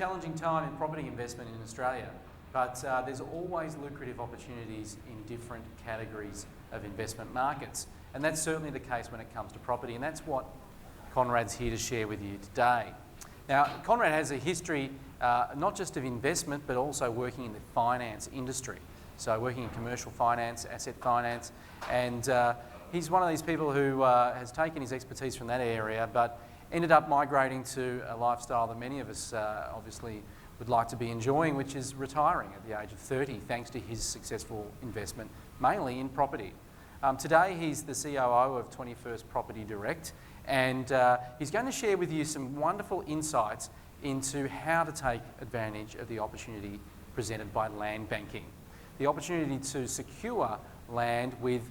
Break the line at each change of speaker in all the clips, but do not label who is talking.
challenging time in property investment in Australia, but there's always lucrative opportunities in different categories of investment markets. And that's certainly the case when it comes to property, and that's what Konrad's here to share with you today. Now, Konrad has a history not just of investment, but also working in the finance industry. So working in commercial finance, asset finance, and he's one of these people who has taken his expertise from that area, but ended up migrating to a lifestyle that many of us obviously would like to be enjoying, which is retiring at the age of 30, thanks to his successful investment, mainly in property. Today, he's the COO of 21st Property Direct, and he's going to share with you some wonderful insights into how to take advantage of the opportunity presented by land banking. The opportunity to secure land with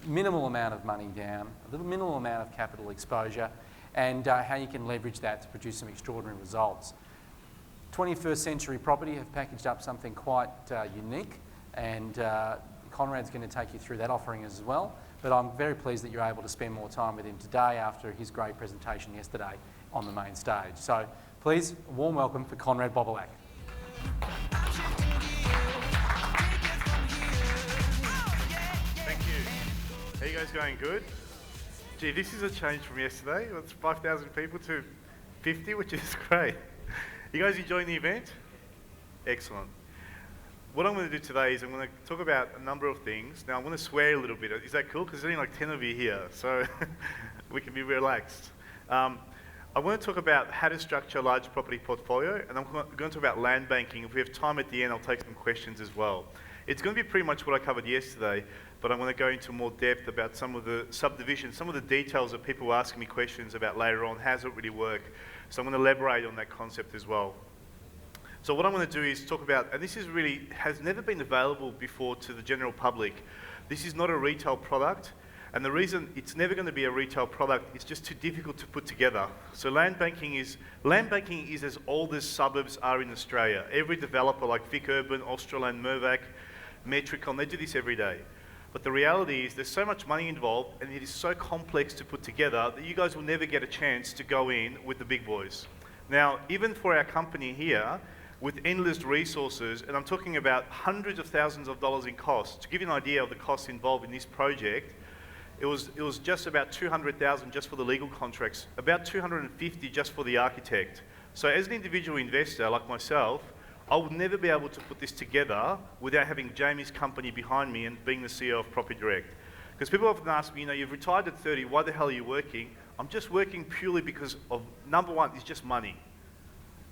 minimal amount of money down, a little minimal amount of capital exposure, and how you can leverage that to produce some extraordinary results. 21st Century Property have packaged up something quite unique, and Konrad's going to take you through that offering as well. But I'm very pleased that you're able to spend more time with him today after his great presentation yesterday on the main stage. So please, a warm welcome for Konrad Bobilak.
Thank you. Are you guys going good? Gee, this is a change from yesterday. It's 5,000 people to 50, which is great. You guys enjoying the event? Excellent. What I'm going to do today is I'm going to talk about a number of things. Now, I'm going to swear a little bit. Is that cool? Because there's only like 10 of you here, so we can be relaxed. I want to talk about how to structure a large property portfolio, and I'm going to talk about land banking. If we have time at the end, I'll take some questions as well. It's going to be pretty much what I covered yesterday, but I'm going to go into more depth about some of the subdivisions, some of the details that people were asking me questions about later on. How does it really work? So I'm going to elaborate on that concept as well. So what I'm going to do is talk about, and this is really, has never been available before to the general public. This is not a retail product, and the reason it's never going to be a retail product, it's just too difficult to put together. So land banking is as old as suburbs are in Australia. Every developer like Vic Urban, Australand, Mirvac, Metricon, they do this every day. But the reality is there's so much money involved, and it is so complex to put together that you guys will never get a chance to go in with the big boys. Now, even for our company here, with endless resources, and I'm talking about hundreds of thousands of dollars in costs. To give you an idea of the costs involved in this project, it was just about 200,000 just for the legal contracts, about 250 just for the architect. So as an individual investor like myself, I would never be able to put this together without having Jamie's company behind me and being the CEO of Property Direct. Because people often ask me, you know, you've retired at 30, why the hell are you working? I'm just working purely because of, number one, it's just money.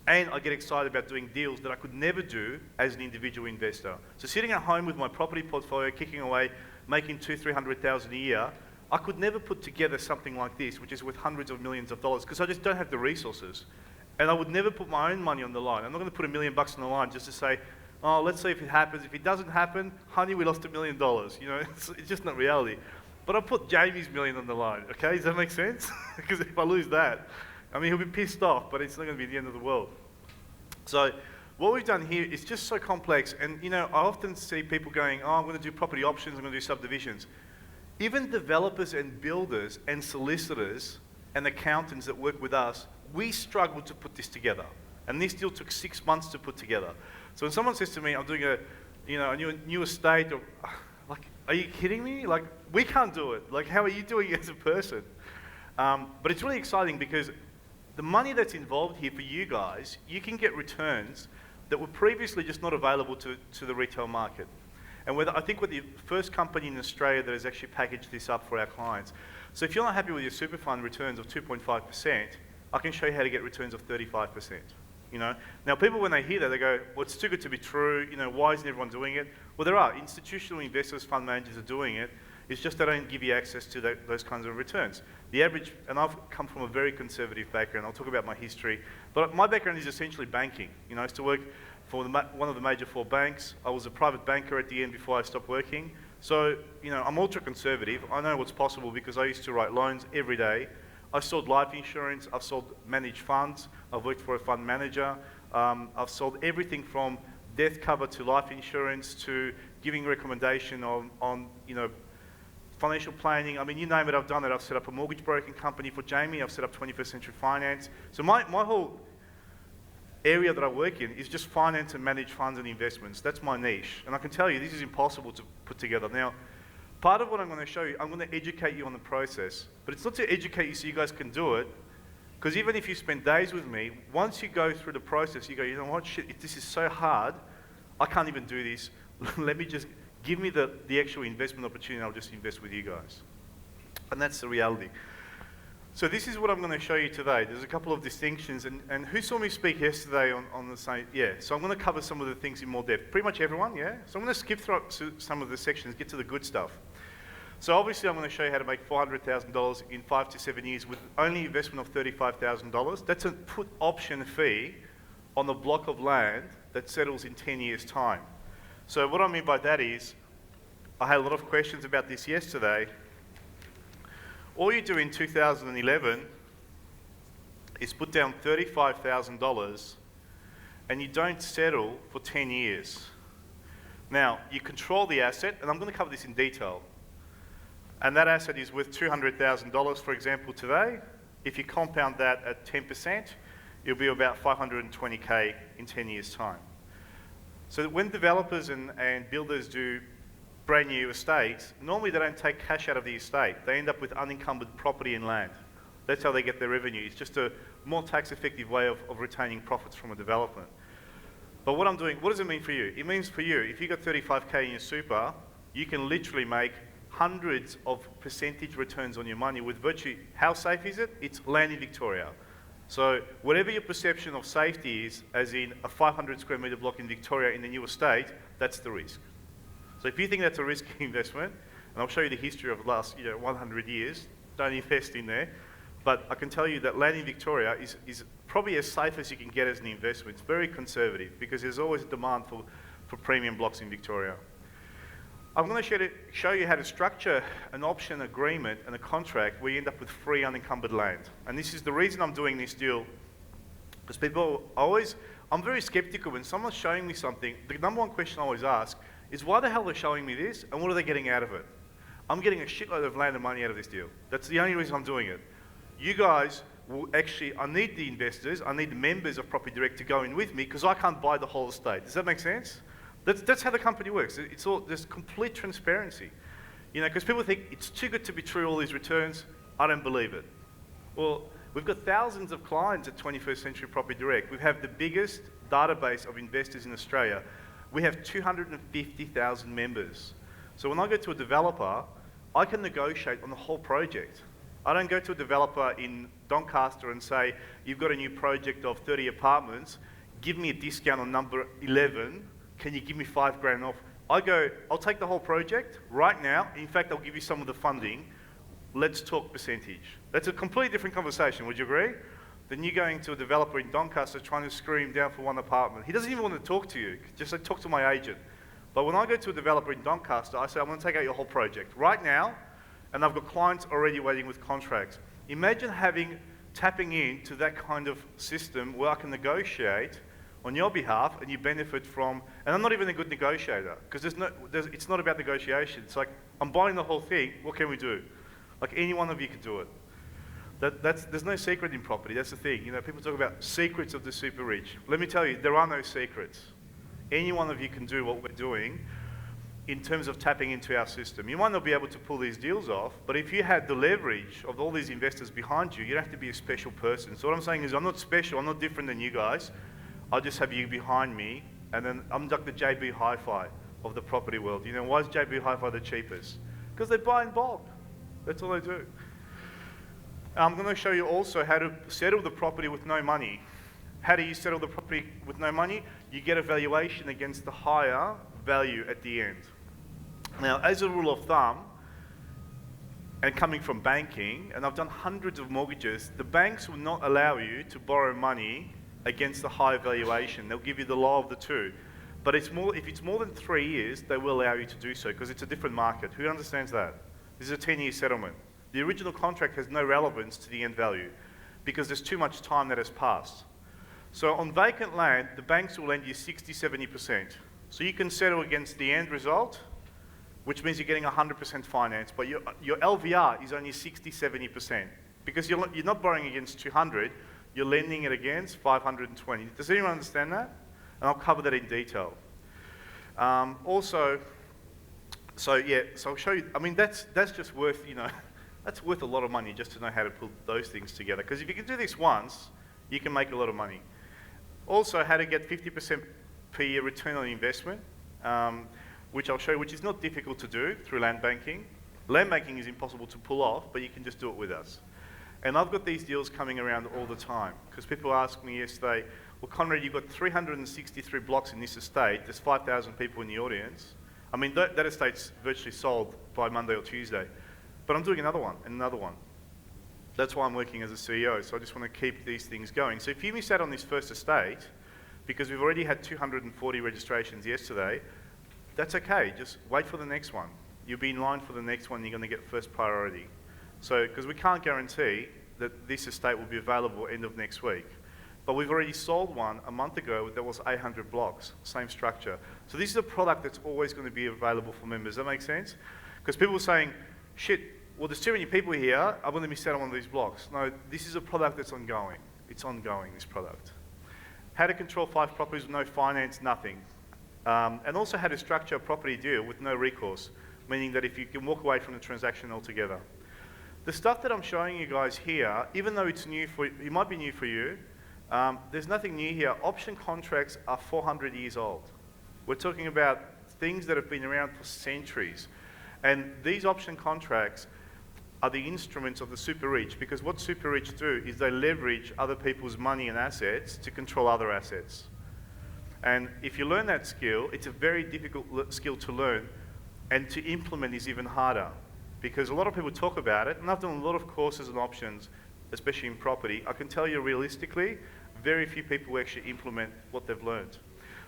And I get excited about doing deals that I could never do as an individual investor. So sitting at home with my property portfolio, kicking away, making $200,000-300,000 a year, I could never put together something like this, which is worth hundreds of millions of dollars, because I just don't have the resources. And I would never put my own money on the line. I'm not going to put $1 million on the line just to say, oh, let's see if it happens. If it doesn't happen, honey, we lost $1 million. You know, it's just not reality. But I'll put Jamie's million on the line, okay? Does that make sense? Because if I lose that, I mean, he'll be pissed off, but it's not going to be the end of the world. So what we've done here is just so complex. And, you know, I often see people going, oh, I'm going to do property options, I'm going to do subdivisions. Even developers and builders and solicitors and accountants that work with us, we struggled to put this together. And this deal took 6 months to put together. So when someone says to me, I'm doing a new estate, or, like, are you kidding me? Like, we can't do it. Like, how are you doing it as a person? But it's really exciting because the money that's involved here for you guys, you can get returns that were previously just not available to the retail market. And I think we're the first company in Australia that has actually packaged this up for our clients. So if you're not happy with your super fund returns of 2.5%, I can show you how to get returns of 35%. You know? Now people, when they hear that, they go, well, it's too good to be true. You know, why isn't everyone doing it? Well, there are. Institutional investors, fund managers are doing it. It's just they don't give you access to those kinds of returns. The average, and I've come from a very conservative background. I'll talk about my history. But my background is essentially banking. You know, I used to work for one of the major 4 banks. I was a private banker at the end before I stopped working. So, you know, I'm ultra conservative. I know what's possible because I used to write loans every day. I've sold life insurance. I've sold managed funds. I've worked for a fund manager. I've sold everything from death cover to life insurance to giving recommendation on you know, financial planning. I mean, you name it, I've done it. I've set up a mortgage broking company for Jamie. I've set up 21st Century Finance. So my whole area that I work in is just finance and manage funds and investments. That's my niche. And I can tell you, this is impossible to put together. Now, part of what I'm going to show you, I'm going to educate you on the process. But it's not to educate you so you guys can do it. Because even if you spend days with me, once you go through the process, you go, you know what, shit, this is so hard, I can't even do this. Let me just, give me the actual investment opportunity, and I'll just invest with you guys. And that's the reality. So this is what I'm going to show you today. There's a couple of distinctions, and who saw me speak yesterday on the same, yeah, so I'm going to cover some of the things in more depth. Pretty much everyone, yeah? So I'm going to skip through some of the sections, get to the good stuff. So obviously I'm going to show you how to make $400,000 in 5 to 7 years with only investment of $35,000. That's a put option fee on the block of land that settles in 10 years' time. So what I mean by that is, I had a lot of questions about this yesterday. All you do in 2011 is put down $35,000 and you don't settle for 10 years. Now, you control the asset, and I'm going to cover this in detail. And that asset is worth $200,000, for example, today. If you compound that at 10%, it'll be about $520K in 10 years' time. So when developers and builders do brand new estates, normally they don't take cash out of the estate. They end up with unencumbered property and land. That's how they get their revenue. It's just a more tax-effective way of retaining profits from a development. But what I'm doing, what does it mean for you? It means for you, if you got 35K in your super, you can literally make hundreds of percentage returns on your money with virtually, how safe is it? It's land in Victoria. So whatever your perception of safety is, as in a 500 square metre block in Victoria in the new estate, that's the risk. So if you think that's a risky investment, and I'll show you the history of the last 100 years, don't invest in there. But I can tell you that land in Victoria is probably as safe as you can get as an investment. It's very conservative because there's always a demand for premium blocks in Victoria. I'm going to show you how to structure an option agreement and a contract where you end up with free unencumbered land. And this is the reason I'm doing this deal, because people I'm very skeptical when someone's showing me something. The number one question I always ask is, why the hell are they showing me this and what are they getting out of it? I'm getting a shitload of land and money out of this deal. That's the only reason I'm doing it. You guys will actually, I need the investors, I need the members of Property Direct to go in with me because I can't buy the whole estate. Does that make sense? That's how the company works. It's all, there's complete transparency. Because people think it's too good to be true, all these returns. I don't believe it. Well, we've got thousands of clients at 21st Century Property Direct. We have the biggest database of investors in Australia. We have 250,000 members. So when I go to a developer, I can negotiate on the whole project. I don't go to a developer in Doncaster and say, you've got a new project of 30 apartments, give me a discount on number 11, can you give me $5,000 off? I go, I'll take the whole project right now. In fact, I'll give you some of the funding. Let's talk percentage. That's a completely different conversation, would you agree? Than you going to a developer in Doncaster trying to screw him down for one apartment. He doesn't even want to talk to you, just like, talk to my agent. But when I go to a developer in Doncaster, I say, I'm going to take out your whole project right now, and I've got clients already waiting with contracts. Imagine tapping into that kind of system where I can negotiate on your behalf and you benefit from, and I'm not even a good negotiator, because it's not about negotiation. It's like, I'm buying the whole thing, what can we do? Like any one of you can do it. There's no secret in property, that's the thing. People talk about secrets of the super rich. Let me tell you, there are no secrets. Any one of you can do what we're doing in terms of tapping into our system. You might not be able to pull these deals off, but if you had the leverage of all these investors behind you, you'd have to be a special person. So what I'm saying is, I'm not special, I'm not different than you guys. I'll just have you behind me, and then I'm like the JB Hi-Fi of the property world. Why is JB Hi-Fi the cheapest? Because they buy in bulk. That's all they do. I'm going to show you also how to settle the property with no money. How do you settle the property with no money? You get a valuation against the higher value at the end. Now, as a rule of thumb, and coming from banking, and I've done hundreds of mortgages, the banks will not allow you to borrow money against the high valuation. They'll give you the low of the two. But if it's more than 3 years, they will allow you to do so because it's a different market. Who understands that? This is a 10-year settlement. The original contract has no relevance to the end value because there's too much time that has passed. So on vacant land, the banks will lend you 60-70%. So you can settle against the end result, which means you're getting 100% finance, but your LVR is only 60-70% because you're not borrowing against 200, you're lending it against 520. Does anyone understand that? And I'll cover that in detail. So I'll show you. I mean, that's just worth, that's worth a lot of money just to know how to put those things together. Because if you can do this once, you can make a lot of money. Also, how to get 50% per year return on investment, which I'll show you, which is not difficult to do through land banking. Land banking is impossible to pull off, but you can just do it with us. And I've got these deals coming around all the time, because people asked me yesterday, well, Konrad, you've got 363 blocks in this estate, there's 5,000 people in the audience. I mean, that estate's virtually sold by Monday or Tuesday, but I'm doing another one and another one. That's why I'm working as a CEO, so I just want to keep these things going. So if you miss out on this first estate, because we've already had 240 registrations yesterday, that's okay, just wait for the next one. You'll be in line for the next one, you're going to get first priority. So, because we can't guarantee that this estate will be available end of next week. But we've already sold one a month ago that was 800 blocks, same structure. So this is a product that's always going to be available for members. Does that make sense? Because people are saying, shit, well, there's too many people here, I'm going to miss out on one of these blocks. No, this is a product that's ongoing. It's ongoing, this product. How to control 5 properties with no finance, nothing. And also how to structure a property deal with no recourse, meaning that if you can walk away from the transaction altogether. The stuff that I'm showing you guys here, even though it's new for, it might be new for you, there's nothing new here. Option contracts are 400 years old. We're talking about things that have been around for centuries. And these option contracts are the instruments of the super rich, because what super rich do is they leverage other people's money and assets to control other assets. And if you learn that skill, it's a very difficult skill to learn, and to implement is even harder. Because a lot of people talk about it, and I've done a lot of courses and options, especially in property. I can tell you realistically, very few people actually implement what they've learned.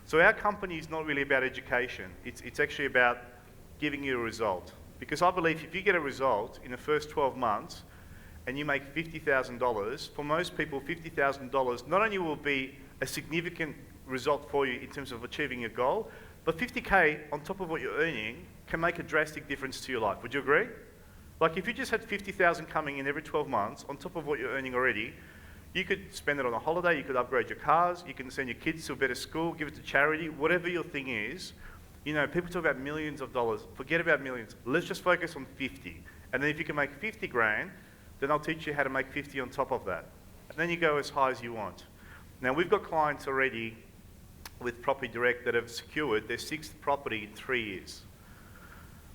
So our company is not really about education. It's actually about giving you a result. Because I believe if you get a result in the first 12 months and you make $50,000, for most people, $50,000 not only will be a significant result for you in terms of achieving your goal, but 50K on top of what you're earning can make a drastic difference to your life. Would you agree? Like if you just had 50,000 coming in every 12 months on top of what you're earning already, you could spend it on a holiday, you could upgrade your cars, you can send your kids to a better school, give it to charity, whatever your thing is. People talk about millions of dollars. Forget about millions. Let's just focus on 50. And then if you can make 50 grand, then I'll teach you how to make 50 on top of that. And then you go as high as you want. Now we've got clients already with Property Direct that have secured their 6th property in 3 years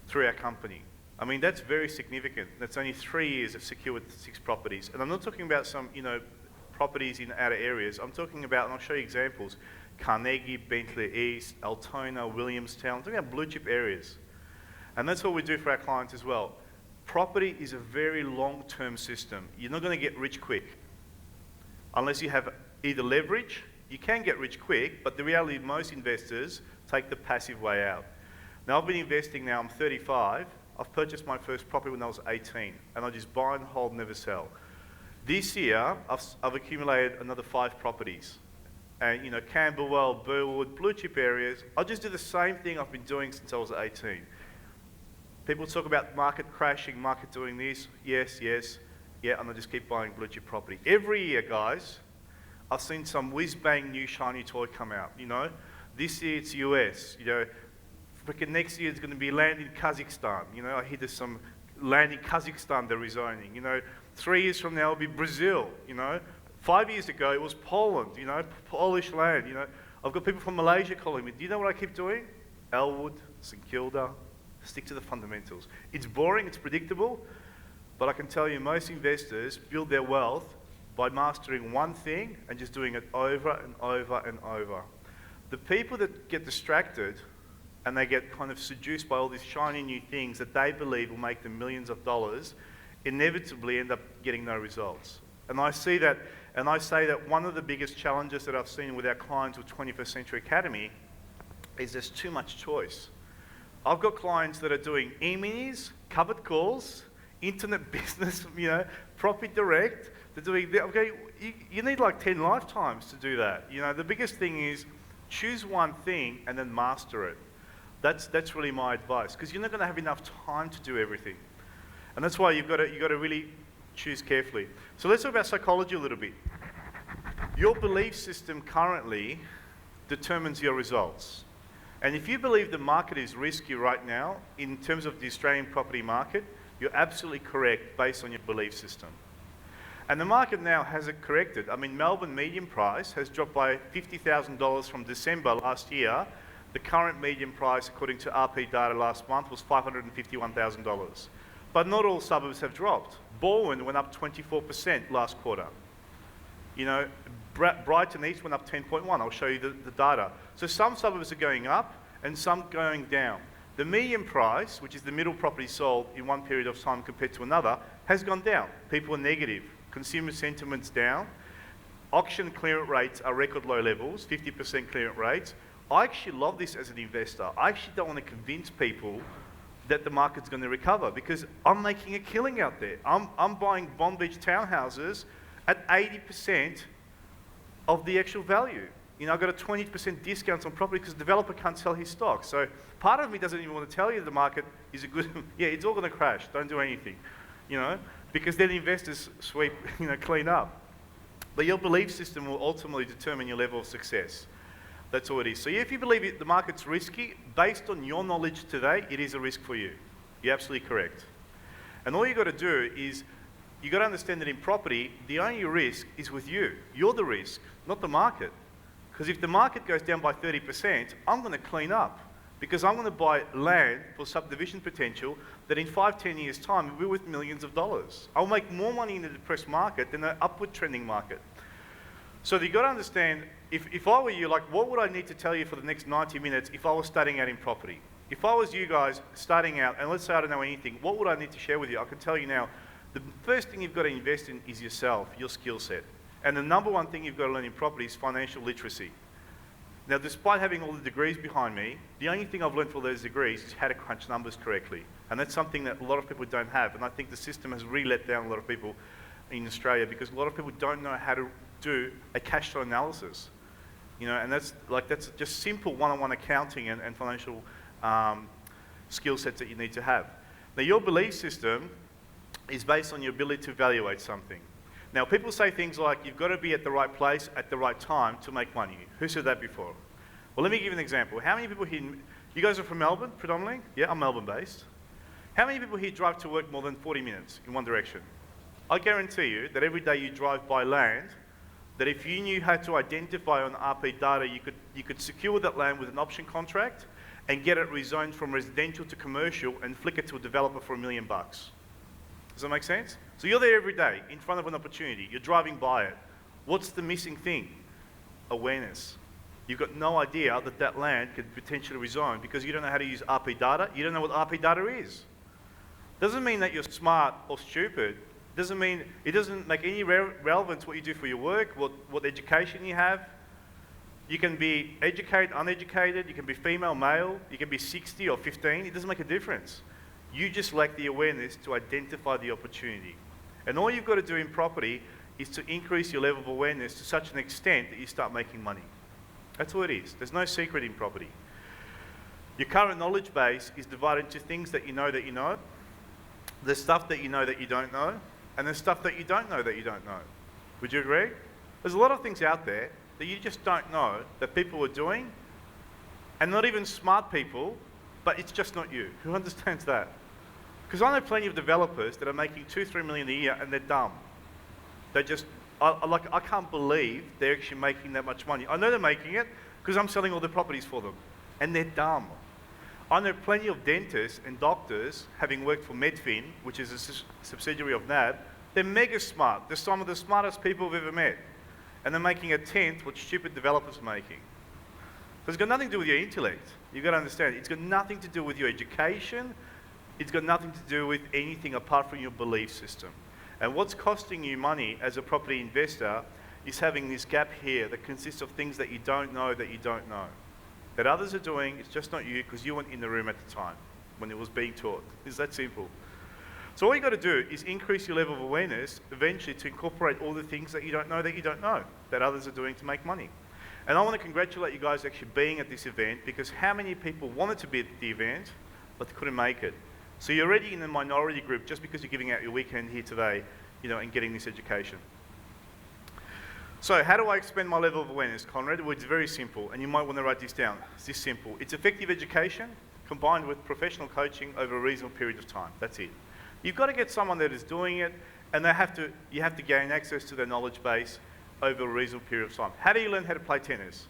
through our company. I mean, that's very significant. That's only 3 years of secured 6 properties. And I'm not talking about some, properties in outer areas. I'm talking about, and I'll show you examples, Carnegie, Bentley East, Altona, Williamstown. I'm talking about blue chip areas. And that's what we do for our clients as well. Property is a very long-term system. You're not going to get rich quick. Unless you have either leverage, you can get rich quick, but the reality is most investors take the passive way out. Now I've been investing now, I'm 35. I've purchased my first property when I was 18, and I just buy and hold, never sell. This year, I've accumulated another 5 properties. And Camberwell, Burwood, blue chip areas. I'll just do the same thing I've been doing since I was 18. People talk about market crashing, market doing this. Yes, yeah, and I just keep buying blue chip property. Every year, guys, I've seen some whiz-bang new shiny toy come out, This year it's US, freaking next year it's going to be land in Kazakhstan. I hear there's some land in Kazakhstan they're rezoning. 3 years from now it'll be Brazil, 5 years ago it was Poland, Polish land, I've got people from Malaysia calling me. Do you know what I keep doing? Elwood, St Kilda, stick to the fundamentals. It's boring, it's predictable, but I can tell you most investors build their wealth by mastering one thing and just doing it over and over and over. The people that get distracted and they get kind of seduced by all these shiny new things that they believe will make them millions of dollars, inevitably end up getting no results. And I see that, and I say that one of the biggest challenges that I've seen with our clients with 21st Century Academy is there's too much choice. I've got clients that are doing e-minis, covered calls, internet business, Property Direct. They're doing, okay, you need like 10 lifetimes to do that. The biggest thing is choose one thing and then master it. That's really my advice, because you're not going to have enough time to do everything. And that's why you've got to really choose carefully. So let's talk about psychology a little bit. Your belief system currently determines your results. And if you believe the market is risky right now, in terms of the Australian property market, you're absolutely correct based on your belief system. And the market now has it corrected. I mean, Melbourne median price has dropped by $50,000 from December last year. The current median price, according to RP data last month, was $551,000. But not all suburbs have dropped. Balwyn went up 24% last quarter. You know, Brighton East went up 10.1. I'll show you the data. So some suburbs are going up and some going down. The median price, which is the middle property sold in one period of time compared to another, has gone down. People are negative. Consumer sentiment's down. Auction clearance rates are record low levels, 50% clearance rates. I actually love this as an investor. I actually don't want to convince people that the market's going to recover because I'm making a killing out there. I'm buying Bond Beach townhouses at 80% of the actual value. You know, I've got a 20% discount on property because the developer can't sell his stock. So part of me doesn't even want to tell you the market is a good, yeah, it's all going to crash. Don't do anything, you know, because then investors sweep, you know, clean up. But your belief system will ultimately determine your level of success. That's all it is. So if you believe the market's risky, based on your knowledge today, it is a risk for you. You're absolutely correct. And all you've got to do is, you've got to understand that in property, the only risk is with you. You're the risk, not the market. Because if the market goes down by 30%, I'm going to clean up. Because I'm going to buy land for subdivision potential that in 5-10 years' time will be worth millions of dollars. I'll make more money in a depressed market than an upward trending market. So you've got to understand, if I were you, like, what would I need to tell you for the next 90 minutes if I was starting out in property? If I was you guys starting out, and let's say I don't know anything, what would I need to share with you? I can tell you now, the first thing you've got to invest in is yourself, your skill set. And the number one thing you've got to learn in property is financial literacy. Now, despite having all the degrees behind me, the only thing I've learned for those degrees is how to crunch numbers correctly. And that's something that a lot of people don't have. And I think the system has really let down a lot of people in Australia because a lot of people don't know how to do a cash flow analysis. You know, and that's just simple one-on-one accounting and financial skill sets that you need to have. Now, your belief system is based on your ability to evaluate something. Now, people say things like, you've got to be at the right place at the right time to make money. Who said that before? Well, let me give you an example. How many people here, you guys are from Melbourne, predominantly? Yeah, I'm Melbourne-based. How many people here drive to work more than 40 minutes in one direction? I guarantee you that every day you drive by land, that if you knew how to identify on RP data, you could secure that land with an option contract and get it rezoned from residential to commercial and flick it to a developer for $1 million. Does that make sense? So you're there every day in front of an opportunity. You're driving by it. What's the missing thing? Awareness. You've got no idea that that land could potentially rezone because you don't know how to use RP data. You don't know what RP data is. Doesn't mean that you're smart or stupid. Doesn't mean, it doesn't make any relevance what you do for your work, what education you have. You can be educated, uneducated, you can be female, male, you can be 60 or 15, it doesn't make a difference. You just lack the awareness to identify the opportunity. And all you've got to do in property is to increase your level of awareness to such an extent that you start making money. That's all it is. There's no secret in property. Your current knowledge base is divided into things that you know, the stuff that you know that you don't know, and the stuff that you don't know that you don't know. Would you agree? There's a lot of things out there that you just don't know that people are doing, and not even smart people, but it's just not you. Who understands that? Because I know plenty of developers that are making $2-3 million a year and they're dumb. They just, I can't believe they're actually making that much money. I know they're making it because I'm selling all the properties for them, and they're dumb. I know plenty of dentists and doctors, having worked for Medfin, which is a subsidiary of NAB, they're mega smart. They're some of the smartest people I've ever met. And they're making a tenth what stupid developers are making. So it's got nothing to do with your intellect. You've got to understand, it's got nothing to do with your education. It's got nothing to do with anything apart from your belief system. And what's costing you money as a property investor is having this gap here that consists of things that you don't know that you don't know. That others are doing, it's just not you because you weren't in the room at the time when it was being taught. It's that simple. So all you got to do is increase your level of awareness eventually to incorporate all the things that you don't know that others are doing to make money. And I want to congratulate you guys actually being at this event because how many people wanted to be at the event but they couldn't make it? So you're already in the minority group just because you're giving out your weekend here today, you know, and getting this education. So how do I expand my level of awareness, Konrad? Well, it's very simple, and you might want to write this down. It's this simple. It's effective education combined with professional coaching over a reasonable period of time. That's it. You've got to get someone that is doing it, and you have to gain access to their knowledge base over a reasonable period of time. How do you learn how to play tennis?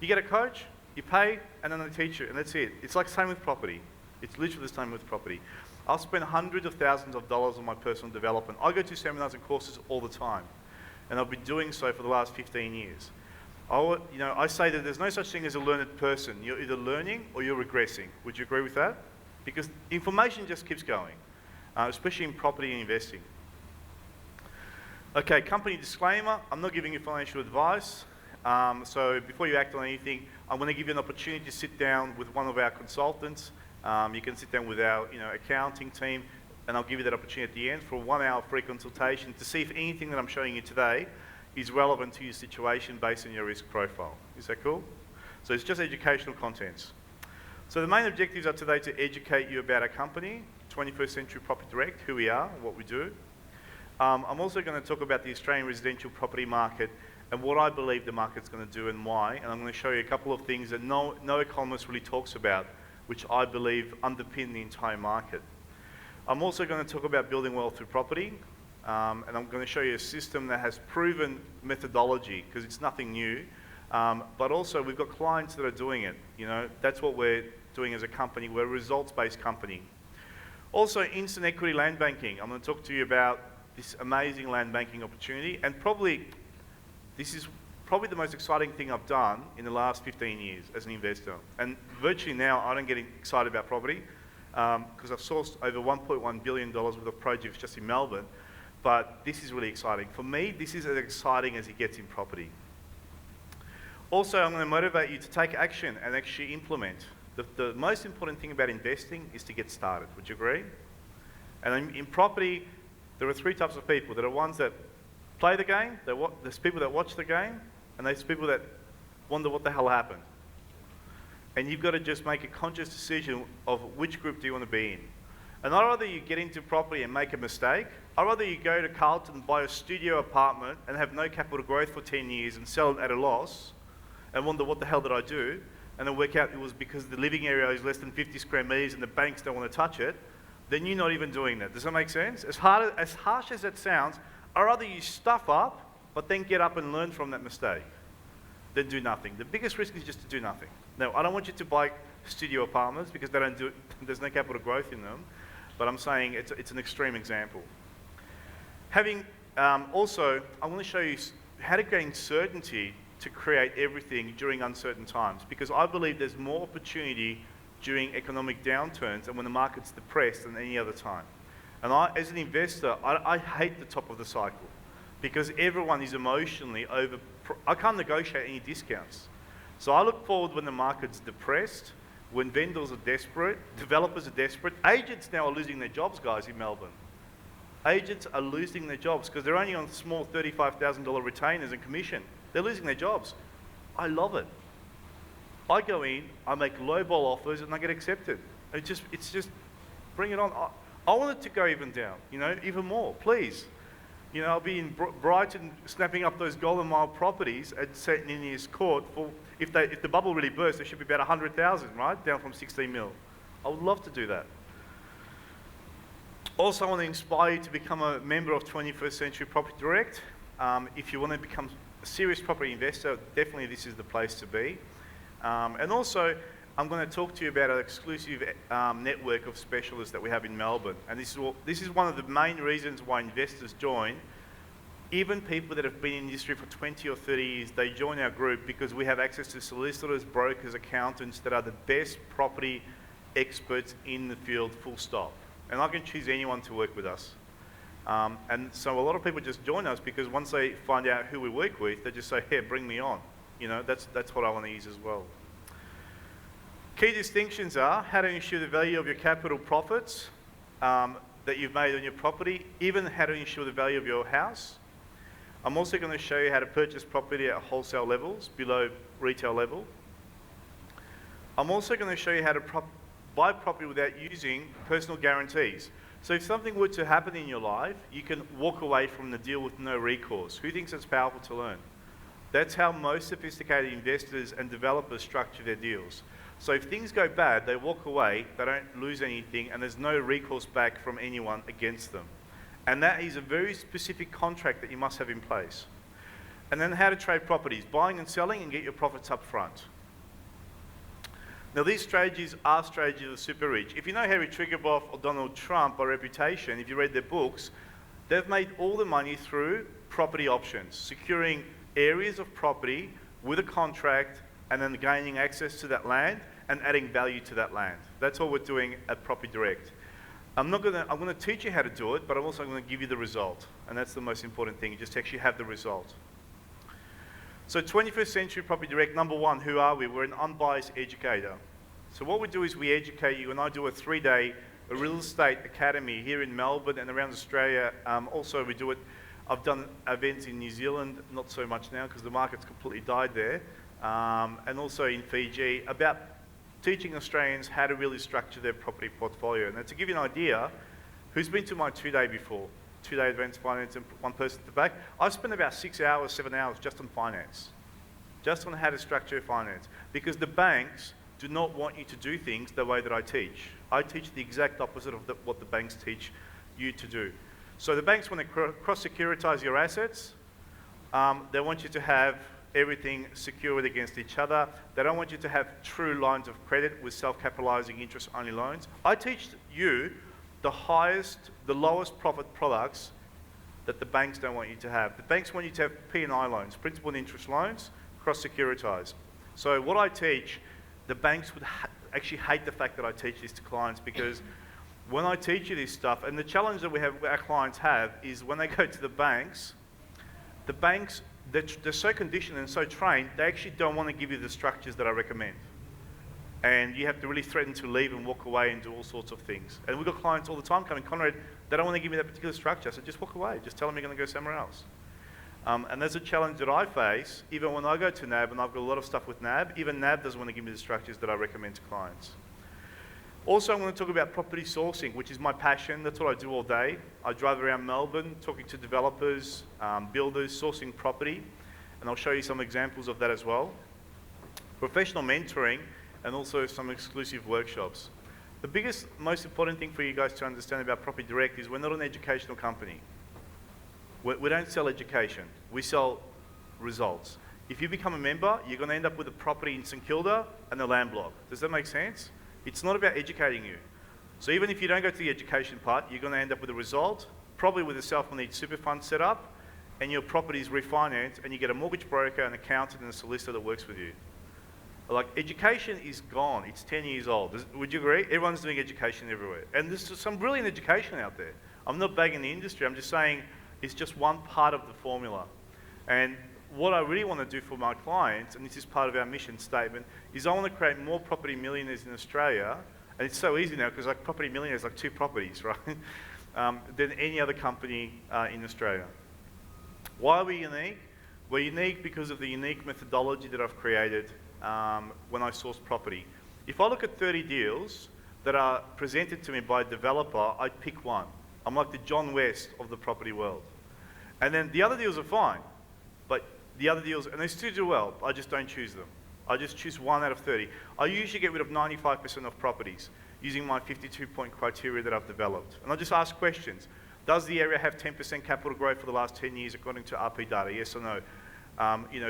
You get a coach, you pay, and then they teach you, and that's it. It's like the same with property. It's literally the same with property. I'll spend hundreds of thousands of dollars on my personal development. I go to seminars and courses all the time, and I've been doing so for the last 15 years. I say that there's no such thing as a learned person. You're either learning or you're regressing. Would you agree with that? Because information just keeps going, especially in property and investing. Okay, company disclaimer. I'm not giving you financial advice. So before you act on anything, I'm going to give you an opportunity to sit down with one of our consultants. You can sit down with our accounting team, and I'll give you that opportunity at the end for a 1 hour free consultation to see if anything that I'm showing you today is relevant to your situation based on your risk profile. Is that cool? So it's just educational contents. So the main objectives are today to educate you about our company, 21st Century Property Direct, who we are, what we do. I'm also going to talk about the Australian residential property market and what I believe the market's going to do and why. And I'm going to show you a couple of things that no economist really talks about, which I believe underpin the entire market. I'm also going to talk about building wealth through property. And I'm going to show you a system that has proven methodology, because it's nothing new. But also we've got clients that are doing it. That's what we're doing as a company. We're a results-based company. Also, instant equity land banking. I'm going to talk to you about this amazing land banking opportunity, and this is probably the most exciting thing I've done in the last 15 years as an investor. And virtually now, I don't get excited about property because I've sourced over $1.1 billion worth of projects just in Melbourne. But this is really exciting. For me, this is as exciting as it gets in property. Also, I'm going to motivate you to take action and actually implement. The most important thing about investing is to get started. Would you agree? And in property, there are 3 types of people. There are ones that play the game, there's people that watch the game, and there's people that wonder what the hell happened. And you've got to just make a conscious decision of which group do you want to be in. And I'd rather you get into property and make a mistake. I'd rather you go to Carlton and buy a studio apartment and have no capital growth for 10 years and sell it at a loss and wonder what the hell did I do, and then work out it was because the living area is less than 50 square metres and the banks don't want to touch it, then you're not even doing that. Does that make sense? As harsh as that sounds, I'd rather you stuff up, but then get up and learn from that mistake than do nothing. The biggest risk is just to do nothing. Now, I don't want you to buy studio apartments because there's no capital growth in them, but I'm saying it's an extreme example. Also, I want to show you how to gain certainty to create everything during uncertain times, because I believe there's more opportunity during economic downturns and when the market's depressed than any other time. And as an investor, I hate the top of the cycle because everyone is emotionally I can't negotiate any discounts. So I look forward when the market's depressed, when vendors are desperate, developers are desperate. Agents now are losing their jobs, guys, in Melbourne. Agents are losing their jobs because they're only on small $35,000 retainers and commission. They're losing their jobs. I love it. I go in, I make lowball offers, and I get accepted. It's just, bring it on. I want it to go even down, even more, please. I'll be in Brighton snapping up those Golden Mile properties and St. Nini's Court for, if the bubble really bursts, there should be about 100,000, right? Down from 16 mil. I would love to do that. Also, I want to inspire you to become a member of 21st Century Property Direct. If you want to become a serious property investor, definitely this is the place to be. And also, I'm going to talk to you about an exclusive network of specialists that we have in Melbourne. And this is one of the main reasons why investors join. Even people that have been in the industry for 20 or 30 years, they join our group because we have access to solicitors, brokers, accountants that are the best property experts in the field, full stop. And I can choose anyone to work with us. And so a lot of people just join us because once they find out who we work with, they just say, hey, bring me on. That's what I want to use as well. Key distinctions are how to ensure the value of your capital profits that you've made on your property, even how to ensure the value of your house. I'm also going to show you how to purchase property at wholesale levels, below retail level. I'm also going to show you how to buy property without using personal guarantees. So if something were to happen in your life, you can walk away from the deal with no recourse. Who thinks that's powerful to learn? That's how most sophisticated investors and developers structure their deals. So if things go bad, they walk away, they don't lose anything, and there's no recourse back from anyone against them. And that is a very specific contract that you must have in place. And then how to trade properties, buying and selling and get your profits up front. Now these strategies are strategies of the super rich. If you know Harry Triguboff or Donald Trump by reputation, if you read their books, they've made all the money through property options, securing areas of property with a contract and then gaining access to that land and adding value to that land. That's what we're doing at Property Direct. I'm going to teach you how to do it, but I'm also going to give you the result. And that's the most important thing, you just actually have the result. So 21st Century Property Direct, number one, who are we? We're an unbiased educator. So what we do is we educate you, and I do a 3-day real estate academy here in Melbourne and around Australia. Also, we do it, I've done events in New Zealand, not so much now because the market's completely died there, and also in Fiji, about teaching Australians how to really structure their property portfolio. And to give you an idea, who's been to my 2-day before? 2-day advanced finance and one person at the back. I've spent about 6 hours, 7 hours just on finance, just on how to structure finance, because the banks do not want you to do things the way that I teach. I teach the exact opposite of what the banks teach you to do. So the banks, when they cross-securitize your assets, they want you to have everything secured against each other. They don't want you to have true lines of credit with self-capitalizing interest-only loans. I teach you the lowest profit products that the banks don't want you to have. The banks want you to have P&I loans, principal and interest loans, cross-securitize. So what I teach, the banks would actually hate the fact that I teach this to clients, because when I teach you this stuff, and the challenge that our clients have is when they go to the banks, they're so conditioned and so trained, they actually don't want to give you the structures that I recommend. And you have to really threaten to leave and walk away and do all sorts of things. And we've got clients all the time coming, Konrad, they don't want to give me that particular structure. So just walk away. Just tell them you're going to go somewhere else. And there's a challenge that I face, even when I go to NAB, and I've got a lot of stuff with NAB, even NAB doesn't want to give me the structures that I recommend to clients. Also, I'm going to talk about property sourcing, which is my passion. That's what I do all day. I drive around Melbourne, talking to developers, builders, sourcing property, and I'll show you some examples of that as well. Professional mentoring, and also some exclusive workshops. The biggest, most important thing for you guys to understand about Property Direct is we're not an educational company. We don't sell education, we sell results. If you become a member, you're going to end up with a property in St Kilda and a land block. Does that make sense? It's not about educating you. So even if you don't go to the education part, you're going to end up with a result, probably with a self-managed super fund set up, and your property is refinanced, and you get a mortgage broker, an accountant, and a solicitor that works with you. Like, education is gone. It's 10 years old. Would you agree? Everyone's doing education everywhere. And there's some brilliant education out there. I'm not bagging the industry. I'm just saying it's just one part of the formula. And what I really want to do for my clients, and this is part of our mission statement, is I want to create more property millionaires in Australia. And it's so easy now because like property millionaires, like 2 properties, right? Than any other company in Australia. Why are we unique? We're unique because of the unique methodology that I've created when I source property. If I look at 30 deals that are presented to me by a developer, I pick one. I'm like the John West of the property world. And then the other deals are fine, but the other deals, and they still do well, I just don't choose them. I just choose 1 out of 30. I usually get rid of 95% of properties using my 52-point criteria that I've developed. And I just ask questions. Does the area have 10% capital growth for the last 10 years according to RP data? Yes or no?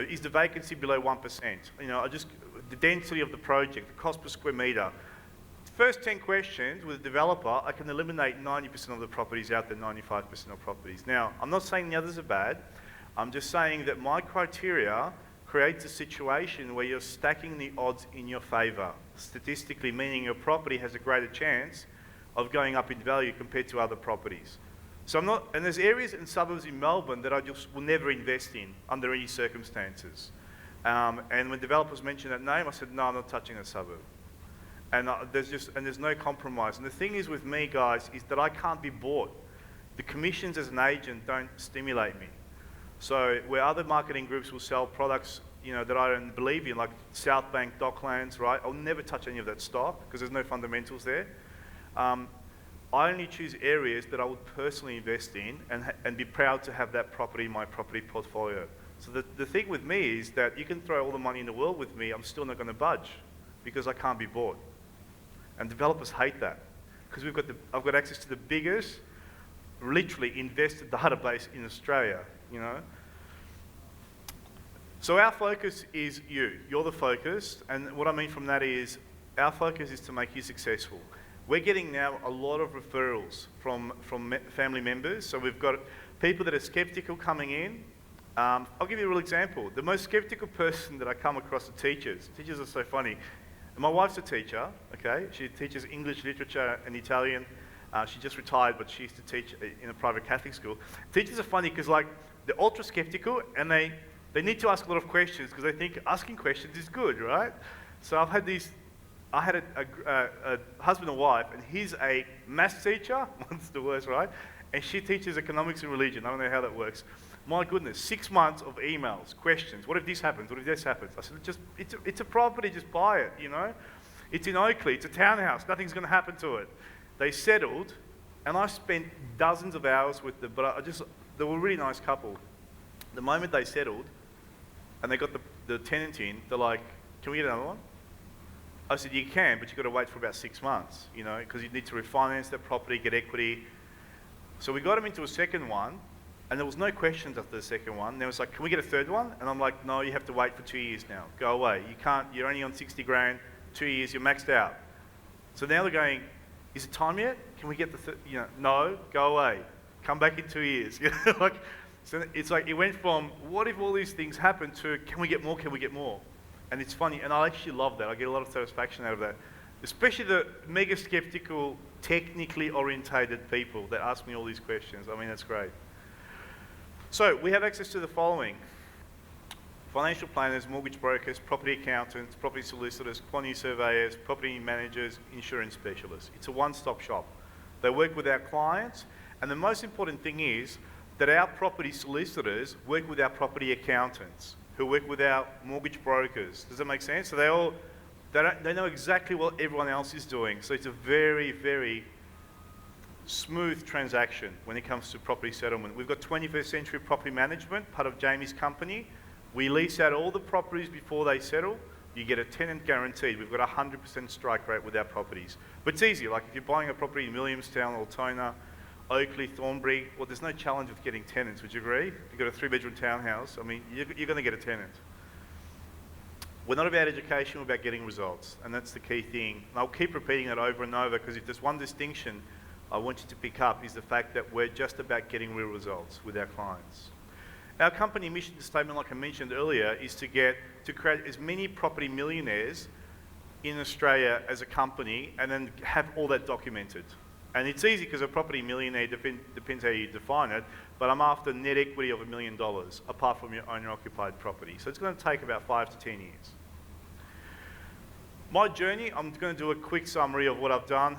Is the vacancy below 1%? The density of the project, the cost per square metre. First 10 questions with a developer, I can eliminate 90% of the properties out there, 95% of properties. Now, I'm not saying the others are bad. I'm just saying that my criteria creates a situation where you're stacking the odds in your favour, statistically, meaning your property has a greater chance of going up in value compared to other properties. So and there's areas and suburbs in Melbourne that I just will never invest in under any circumstances. And when developers mentioned that name, I said, no, I'm not touching that suburb. And there's no compromise. And the thing is with me, guys, is that I can't be bought. The commissions as an agent don't stimulate me. So where other marketing groups will sell products, that I don't believe in, like South Bank, Docklands, right? I'll never touch any of that stock because there's no fundamentals there. I only choose areas that I would personally invest in and be proud to have that property in my property portfolio. So the thing with me is that you can throw all the money in the world with me, I'm still not going to budge because I can't be bought. And developers hate that because I've got access to the biggest, literally invested database in Australia, you know. So our focus is you. You're the focus, and what I mean from that is our focus is to make you successful. We're getting now a lot of referrals from family members. So we've got people that are skeptical coming in. I'll give you a real example. The most skeptical person that I come across are teachers. Teachers are so funny. My wife's a teacher, okay? She teaches English, literature, and Italian. She just retired, but she used to teach in a private Catholic school. Teachers are funny because, like, they're ultra skeptical, and they need to ask a lot of questions because they think asking questions is good, right? So I had a husband and wife, and he's a maths teacher, that's the worst, right? And she teaches economics and religion. I don't know how that works. My goodness, 6 months of emails, questions. What if this happens? What if this happens? I said, it's a property, just buy it, you know? It's in Oakley, it's a townhouse, nothing's going to happen to it. They settled, and I spent dozens of hours with them, but they were a really nice couple. The moment they settled, and they got the tenant in, they're like, can we get another one? I said, you can, but you've got to wait for about 6 months, you know, because you need to refinance that property, get equity. So we got them into a second one, and there was no questions after the second one. They was like, can we get a third one? And I'm like, no, you have to wait for 2 years now. Go away. You can't, you're only on 60 grand, 2 years, you're maxed out. So now they're going, is it time yet? Can we get the you know, no, go away. Come back in 2 years. You know, like, so it's like, it went from, what if all these things happen to, can we get more, can we get more? And it's funny, and I actually love that. I get a lot of satisfaction out of that. Especially the mega skeptical, technically orientated people that ask me all these questions. I mean, that's great. So we have access to the following: financial planners, mortgage brokers, property accountants, property solicitors, quantity surveyors, property managers, insurance specialists. It's a one-stop shop. They work with our clients, and the most important thing is that our property solicitors work with our property accountants, who work with our mortgage brokers. Does that make sense? So they know exactly what everyone else is doing. So it's a very, very smooth transaction when it comes to property settlement. We've got 21st Century Property Management, part of Jamie's company. We lease out all the properties before they settle. You get a tenant guaranteed. We've got a 100% strike rate with our properties. But it's easy. Like if you're buying a property in Williamstown, Altona, Oakley, Thornbury, well, there's no challenge with getting tenants. Would you agree? You've got a 3-bedroom townhouse. I mean, you're going to get a tenant. We're not about education, we're about getting results. And that's the key thing. And I'll keep repeating that over and over because if there's one distinction I want you to pick up is the fact that we're just about getting real results with our clients. Our company mission statement, like I mentioned earlier, is to create as many property millionaires in Australia as a company and then have all that documented. And it's easy because a property millionaire depends how you define it, but I'm after net equity of $1 million apart from your owner-occupied property. So it's going to take about 5 to 10 years. My journey, I'm going to do a quick summary of what I've done.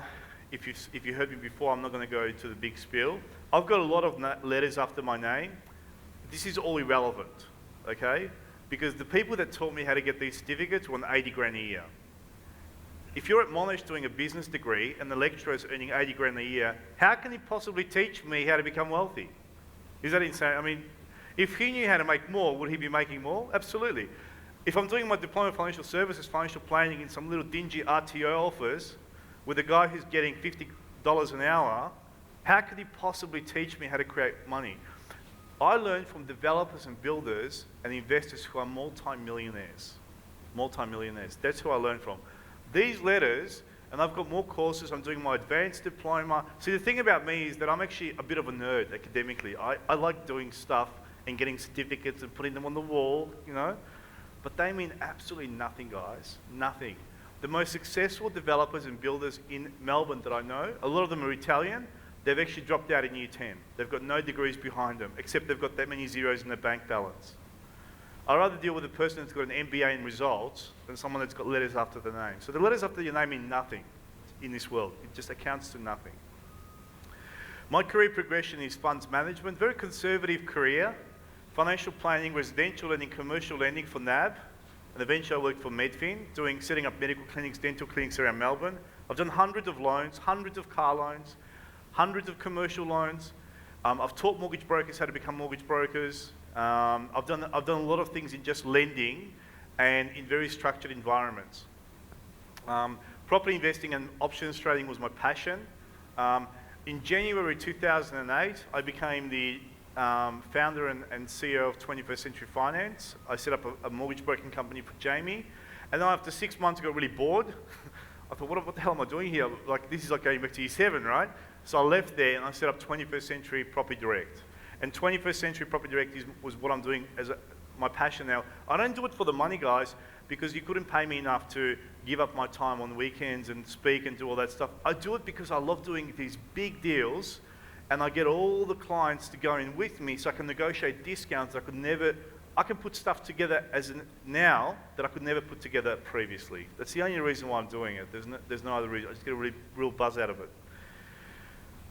If you heard me before, I'm not going to go into the big spiel. I've got a lot of letters after my name. This is all irrelevant, okay? Because the people that taught me how to get these certificates were on 80 grand a year. If you're at Monash doing a business degree and the lecturer is earning 80 grand a year, how can he possibly teach me how to become wealthy? Is that insane? I mean, if he knew how to make more, would he be making more? Absolutely. If I'm doing my diploma of financial services, financial planning in some little dingy RTO office with a guy who's getting $50 an hour, how could he possibly teach me how to create money? I learned from developers and builders and investors who are multi-millionaires. Multi-millionaires. That's who I learned from. These letters, and I've got more courses, I'm doing my advanced diploma. See, the thing about me is that I'm actually a bit of a nerd academically. I like doing stuff and getting certificates and putting them on the wall, you know? But they mean absolutely nothing, guys. Nothing. The most successful developers and builders in Melbourne that I know, a lot of them are Italian. They've actually dropped out in year 10. They've got no degrees behind them, except they've got that many zeros in their bank balance. I'd rather deal with a person that's got an MBA in results than someone that's got letters after the name. So the letters after your name mean nothing in this world. It just accounts to nothing. My career progression is funds management, very conservative career, financial planning, residential lending, commercial lending for NAB, and eventually I worked for Medfin, setting up medical clinics, dental clinics around Melbourne. I've done hundreds of loans, hundreds of car loans. hundreds of commercial loans. I've taught mortgage brokers how to become mortgage brokers. I've done a lot of things in just lending and in very structured environments. Property investing and options trading was my passion. In January 2008, I became the founder and CEO of 21st Century Finance. I set up a mortgage broking company for Jamie. And then after 6 months, I got really bored. I thought, what the hell am I doing here? Like, this is like going back to year 7, right? So I left there and I set up 21st Century Property Direct. And 21st Century Property Direct was what I'm doing as my passion now. I don't do it for the money, guys, because you couldn't pay me enough to give up my time on weekends and speak and do all that stuff. I do it because I love doing these big deals, and I get all the clients to go in with me so I can negotiate discounts I can put stuff together now that I could never put together previously. That's the only reason why I'm doing it. There's no other reason. I just get a real buzz out of it.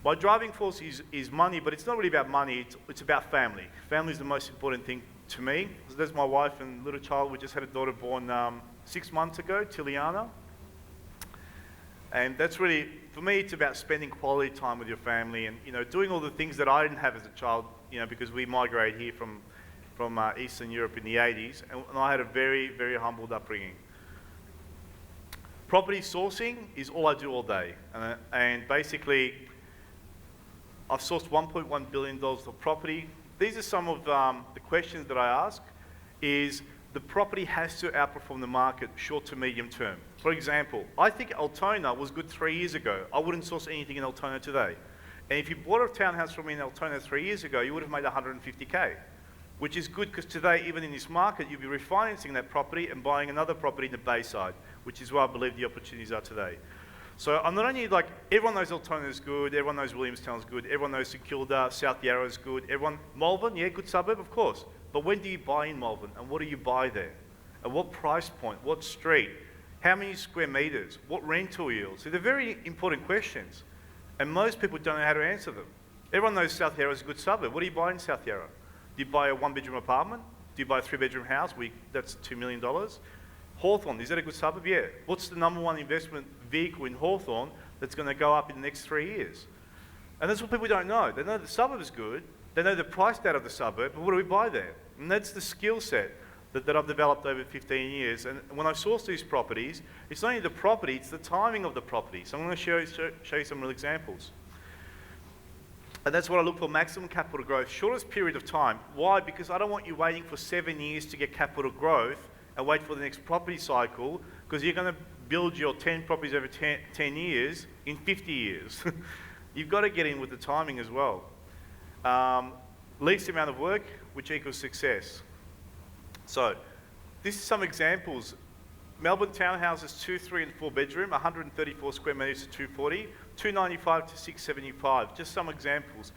My driving force is money, but it's not really about money. It's about family. Family is the most important thing to me. So there's my wife and little child. We just had a daughter born 6 months ago, Tiliana. And that's really, for me, it's about spending quality time with your family and, doing all the things that I didn't have as a child, because we migrated here from Eastern Europe in the 80s, and I had a very, very humbled upbringing. Property sourcing is all I do all day, and basically, I've sourced $1.1 billion of property. These are some of the questions that I ask. Is the property has to outperform the market short to medium term. For example, I think Altona was good 3 years ago. I wouldn't source anything in Altona today. And if you bought a townhouse from me in Altona 3 years ago, you would have made 150K. Which is good because today, even in this market, you'll be refinancing that property and buying another property in the Bayside, which is where I believe the opportunities are today. So I'm not only everyone knows Altona is good, everyone knows Williamstown is good, everyone knows St Kilda, South Yarra is good, Malvern, yeah, good suburb, of course. But when do you buy in Malvern and what do you buy there? At what price point? What street? How many square metres? What rental yield? So they're very important questions. And most people don't know how to answer them. Everyone knows South Yarra is a good suburb. What do you buy in South Yarra? Do you buy a 1-bedroom apartment? Do you buy a 3-bedroom house? That's $2 million. Hawthorn, is that a good suburb? Yeah. What's the number one investment vehicle in Hawthorn that's going to go up in the next 3 years? And that's what people don't know. They know the suburb is good. They know the price out of the suburb, but what do we buy there? And that's the skill set that I've developed over 15 years. And when I source these properties, it's not only the property, it's the timing of the property. So I'm going to show you some real examples. And that's what I look for, maximum capital growth, shortest period of time. Why? Because I don't want you waiting for 7 years to get capital growth and wait for the next property cycle, because you're going to build your 10 properties over 10 years in 50 years. You've got to get in with the timing as well. Least amount of work, which equals success. So, this is some examples. Melbourne townhouses, 2, 3 and 4 bedroom, 134 square metres to 240, 295 to 675, just some examples.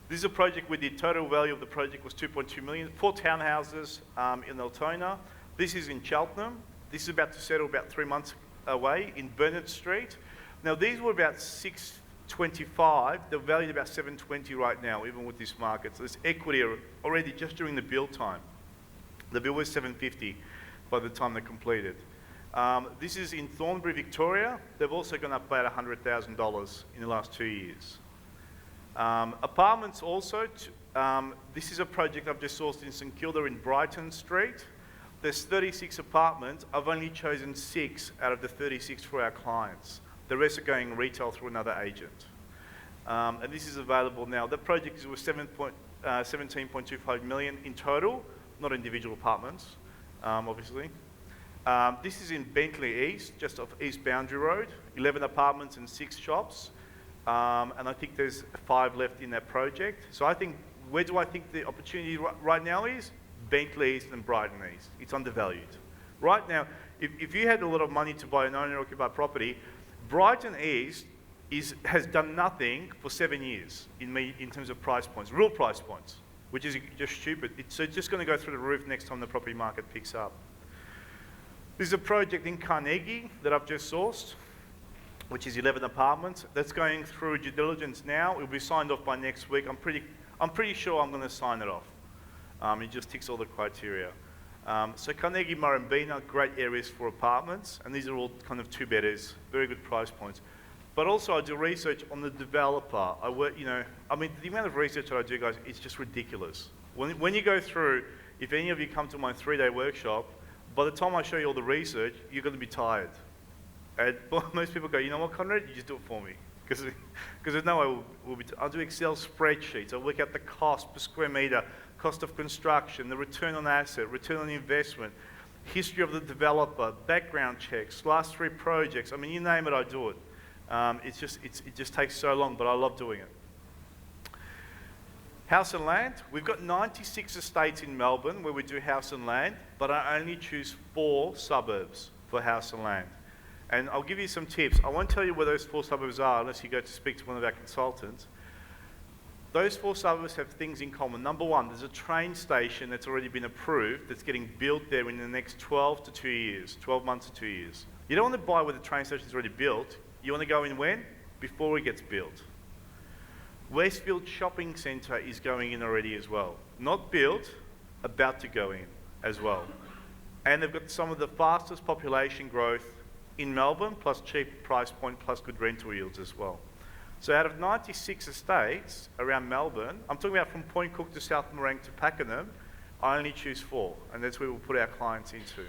This is a project we did, total value of the project was 2.2 million, 4 townhouses in Altona. This is in Cheltenham. This is about to settle about 3 months away in Bernard Street. Now these were about 625, they're valued about 720 right now, even with this market. So there's equity already just during the build time. The bill was 750 by the time they're completed. This is in Thornbury, Victoria. They've also gone up about $100,000 in the last 2 years. Apartments also, this is a project I've just sourced in St Kilda in Brighton Street. There's 36 apartments. I've only chosen 6 out of the 36 for our clients. The rest are going retail through another agent. And this is available now. The project is worth 17.25 million in total, not individual apartments, obviously. This is in Bentley East, just off East Boundary Road, 11 apartments and 6 shops. And I think there's 5 left in that project. So I think, where do I think the opportunity right now is? Bentley East and Brighton East. It's undervalued. Right now, if you had a lot of money to buy an owner-occupied property, Brighton East has done nothing for 7 years in terms of price points, real price points, which is just stupid. It's just going to go through the roof next time the property market picks up. This is a project in Carnegie that I've just sourced, which is 11 apartments. That's going through due diligence now. It will be signed off by next week. I'm pretty sure I'm going to sign it off. It just ticks all the criteria. So Carnegie, Murrumbina, great areas for apartments, and these are all kind of 2-bedders, very good price points. But also I do research on the developer. I work, I mean, the amount of research that I do, guys, it's just ridiculous. When you go through, if any of you come to my 3-day workshop, by the time I show you all the research, you're going to be tired. And most people go, you know what, Konrad, you just do it for me. Because there's no way I'll do Excel spreadsheets, I'll work out the cost per square metre, cost of construction, the return on asset, return on investment, history of the developer, background checks, last 3 projects. I mean, you name it, I do it. It just takes so long, but I love doing it. House and land. We've got 96 estates in Melbourne where we do house and land, but I only choose 4 suburbs for house and land. And I'll give you some tips. I won't tell you where those 4 suburbs are unless you go to speak to one of our consultants. Those 4 suburbs have things in common. Number 1, there's a train station that's already been approved that's getting built there in the next 12 to 2 years, 12 months to 2 years. You don't want to buy where the train station is already built. You want to go in when? Before it gets built. Westfield Shopping Centre is going in already as well. Not built, about to go in as well. And they've got some of the fastest population growth in Melbourne, plus cheap price point, plus good rental yields as well. So out of 96 estates around Melbourne, I'm talking about from Point Cook to South Morang to Pakenham, I only choose 4, and that's where we'll put our clients into,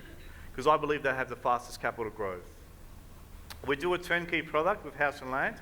because I believe they have the fastest capital growth. We do a turnkey product with house and land,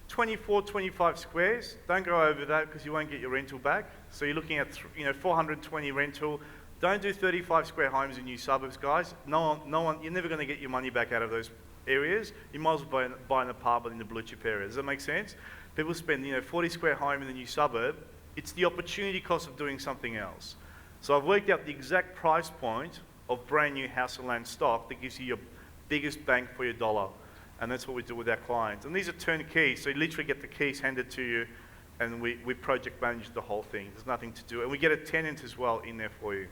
24, 25 squares. Don't go over that because you won't get your rental back. So you're looking at 420 rental. Don't do 35 square homes in new suburbs, guys. No one, you're never going to get your money back out of those areas. You might as well buy an apartment in the blue chip area. Does that make sense? People spend 40 square home in the new suburb. It's the opportunity cost of doing something else. So I've worked out the exact price point of brand new house and land stock that gives you your biggest bang for your dollar. And that's what we do with our clients. And these are turnkey, so you literally get the keys handed to you, and we project manage the whole thing. There's nothing to do. And we get a tenant as well in there for you.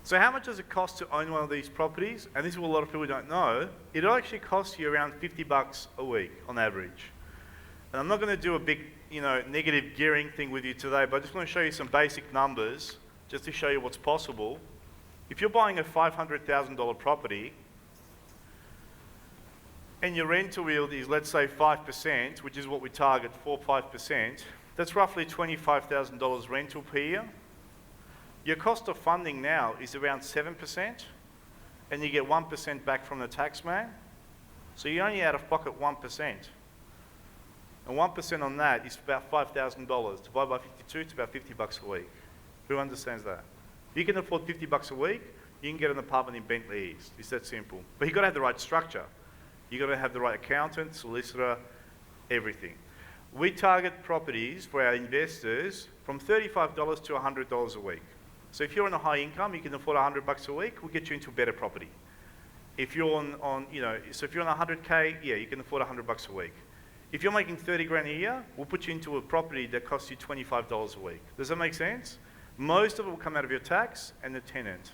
So how much does it cost to own one of these properties? And this is what a lot of people don't know. It'll actually cost you around $50 a week on average. And I'm not going to do a big, negative gearing thing with you today, but I just want to show you some basic numbers just to show you what's possible. If you're buying a $500,000 property, and your rental yield is, let's say, 5%, which is what we target, 4-5%, that's roughly $25,000 rental per year. Your cost of funding now is around 7%, and you get 1% back from the tax man. So you're only out of pocket 1%. And 1% on that is about $5,000. Divided by 52, it's about $50 a week. Who understands that? If you can afford $50 a week, you can get an apartment in Bentley East. It's that simple. But you've got to have the right structure. You've got to have the right accountant, solicitor, everything. We target properties for our investors from $35 to $100 a week. So if you're on a high income, you can afford $100 a week, we'll get you into a better property. If you're so if you're on 100K, yeah, you can afford $100 a week. If you're making 30 grand a year, we'll put you into a property that costs you $25 a week. Does that make sense? Most of it will come out of your tax and the tenant.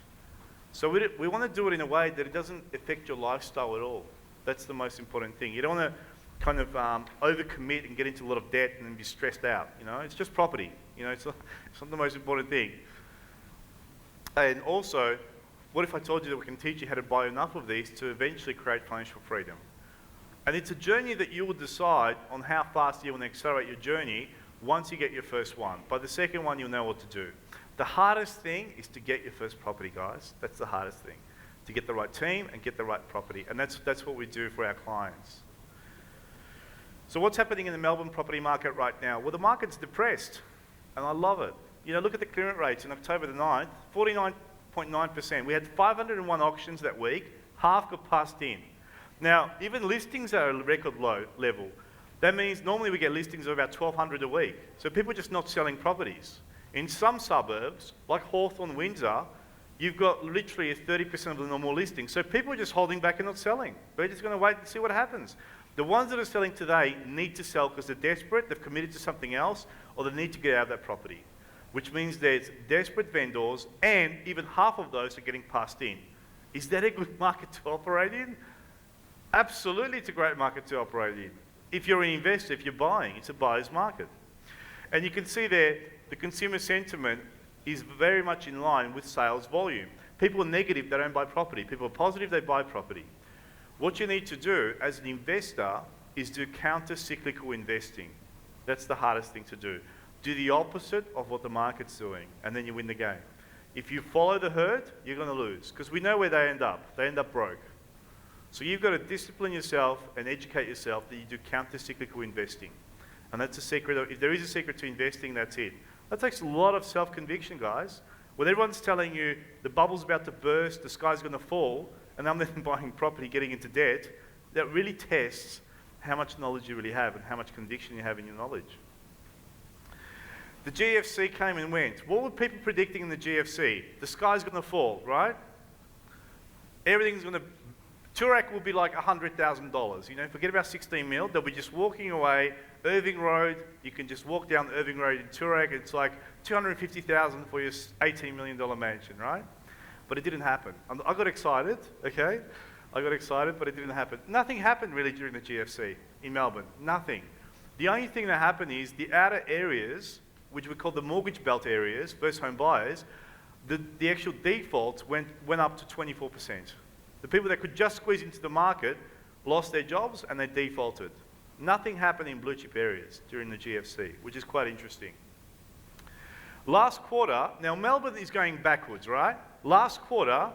So we want to do it in a way that it doesn't affect your lifestyle at all. That's the most important thing. You don't want to kind of overcommit and get into a lot of debt and then be stressed out. It's just property. It's not the most important thing. And also, what if I told you that we can teach you how to buy enough of these to eventually create financial freedom? And it's a journey that you will decide on how fast you want to accelerate your journey once you get your first one. By the second one, you'll know what to do. The hardest thing is to get your first property, guys. That's the hardest thing. To get the right team and get the right property. And that's what we do for our clients. So what's happening in the Melbourne property market right now? Well, the market's depressed, and I love it. Look at the clearance rates in October the 9th, 49.9%. We had 501 auctions that week, half got passed in. Now, even listings are at a record low level. That means normally we get listings of about 1,200 a week. So people are just not selling properties. In some suburbs, like Hawthorn, Windsor, you've got literally 30% of the normal listings. So people are just holding back and not selling. They're just going to wait and see what happens. The ones that are selling today need to sell because they're desperate, they've committed to something else, or they need to get out of that property. Which means there's desperate vendors, and even half of those are getting passed in. Is that a good market to operate in? Absolutely, it's a great market to operate in. If you're an investor, if you're buying, it's a buyer's market. And you can see there, the consumer sentiment is very much in line with sales volume. People are negative, they don't buy property. People are positive, they buy property. What you need to do as an investor is do counter-cyclical investing. That's the hardest thing to do. Do the opposite of what the market's doing, and then you win the game. If you follow the herd, you're going to lose, because we know where they end up. They end up broke. So you've got to discipline yourself and educate yourself that you do counter-cyclical investing. And that's a secret. If there is a secret to investing, that's it. That takes a lot of self-conviction, guys. When everyone's telling you the bubble's about to burst, the sky's going to fall, and I'm then buying property, getting into debt, that really tests how much knowledge you really have and how much conviction you have in your knowledge. The GFC came and went. What were people predicting in the GFC? The sky's going to fall, right? Everything's going to... Toorak will be like $100,000. You know, forget about 16 mil. They'll be just walking away. Irving Road, you can just walk down Irving Road in Toorak. It's like $250,000 for your $18 million mansion, right? But it didn't happen. I got excited, okay? I got excited, but it didn't happen. Nothing happened really during the GFC in Melbourne. Nothing. The only thing that happened is the outer areas, which we call the mortgage belt areas, first home buyers, the actual defaults went up to 24%. The people that could just squeeze into the market lost their jobs and they defaulted. Nothing happened in blue chip areas during the GFC, which is quite interesting. Last quarter, now Melbourne is going backwards, right? Last quarter,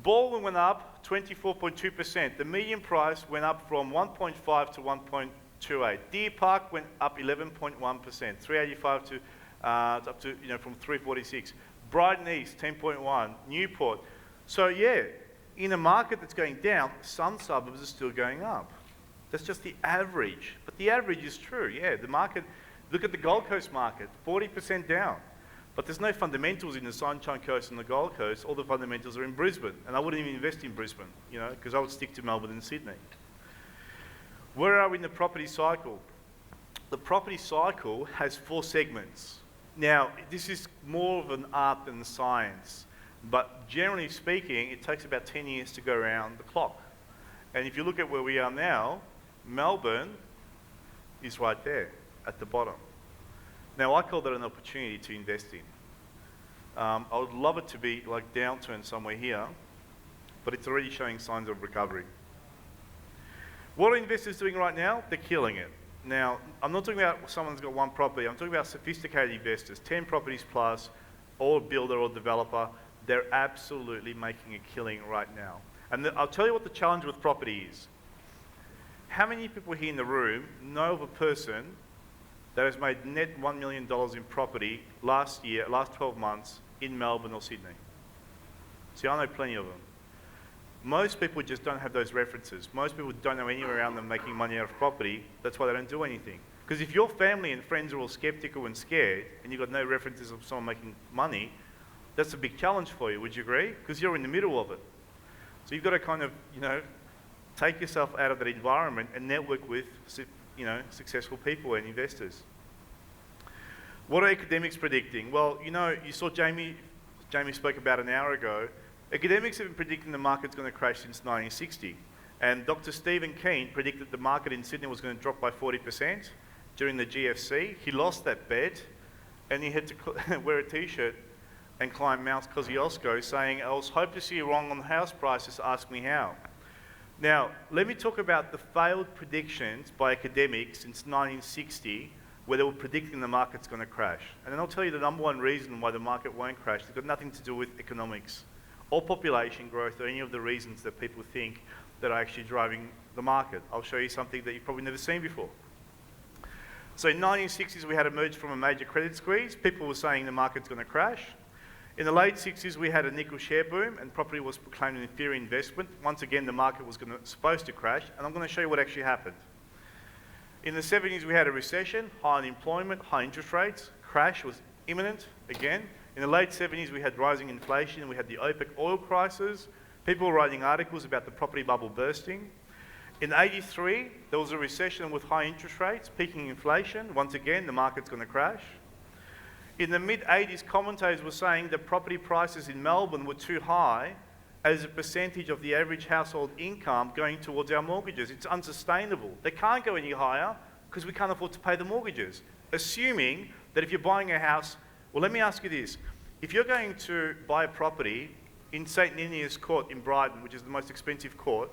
Baldwin went up 24.2%. The median price went up from 1.5 to 1.28. Deer Park went up 11.1%, 385 to up to, you know, from 346. Brighton East 10.1. Newport. So yeah, in a market that's going down, some suburbs are still going up. That's just the average. But the average is true, yeah. The market, look at the Gold Coast market, 40% down. But there's no fundamentals in the Sunshine Coast and the Gold Coast. All the fundamentals are in Brisbane. And I wouldn't even invest in Brisbane, you know, because I would stick to Melbourne and Sydney. Where are we in the property cycle? The property cycle has 4 segments. Now, this is more of an art than science. But generally speaking, it takes about 10 years to go around the clock. And if you look at where we are now, Melbourne is right there at the bottom. Now, I call that an opportunity to invest in. I would love it to be like downturn somewhere here, but it's already showing signs of recovery. What are investors doing right now? They're killing it. Now, I'm not talking about someone's got one property. I'm talking about sophisticated investors, 10 properties plus, or builder or developer. They're absolutely making a killing right now. And I'll tell you what the challenge with property is. How many people here in the room know of a person that has made net $1 million in property last 12 months in Melbourne or Sydney? See, I know plenty of them. Most people just don't have those references. Most people don't know anyone around them making money out of property. That's why they don't do anything. Because if your family and friends are all skeptical and scared, and you've got no references of someone making money, that's a big challenge for you, would you agree? Because you're in the middle of it. So you've got to kind of, you know, take yourself out of that environment and network with, you know, successful people and investors. What are academics predicting? Well, you know, you saw Jamie spoke about an hour ago. Academics have been predicting the market's going to crash since 1960. And Dr. Stephen Keen predicted the market in Sydney was going to drop by 40% during the GFC. He lost that bet, and he had to wear a T-shirt and climb Mount Kosciuszko saying, I was hopelessly wrong on house prices, ask me how. Now, let me talk about the failed predictions by academics since 1960, where they were predicting the market's going to crash. And then I'll tell you the number one reason why the market won't crash. It's got nothing to do with economics or population growth or any of the reasons that people think that are actually driving the market. I'll show you something that you've probably never seen before. So in the 1960s, we had emerged from a major credit squeeze. People were saying the market's going to crash. In the late 60s, we had a nickel share boom, and property was proclaimed an inferior investment. Once again, the market was supposed to crash, and I'm going to show you what actually happened. In the 70s, we had a recession, high unemployment, high interest rates. Crash was imminent again. In the late 70s, we had rising inflation. We had the OPEC oil crisis. People were writing articles about the property bubble bursting. In 83, there was a recession with high interest rates, peaking inflation. Once again, the market's going to crash. In the mid-80s, commentators were saying that property prices in Melbourne were too high as a percentage of the average household income going towards our mortgages. It's unsustainable. They can't go any higher because we can't afford to pay the mortgages. Assuming that if you're buying a house, well, let me ask you this. If you're going to buy a property in St. Ninians Court in Brighton, which is the most expensive court,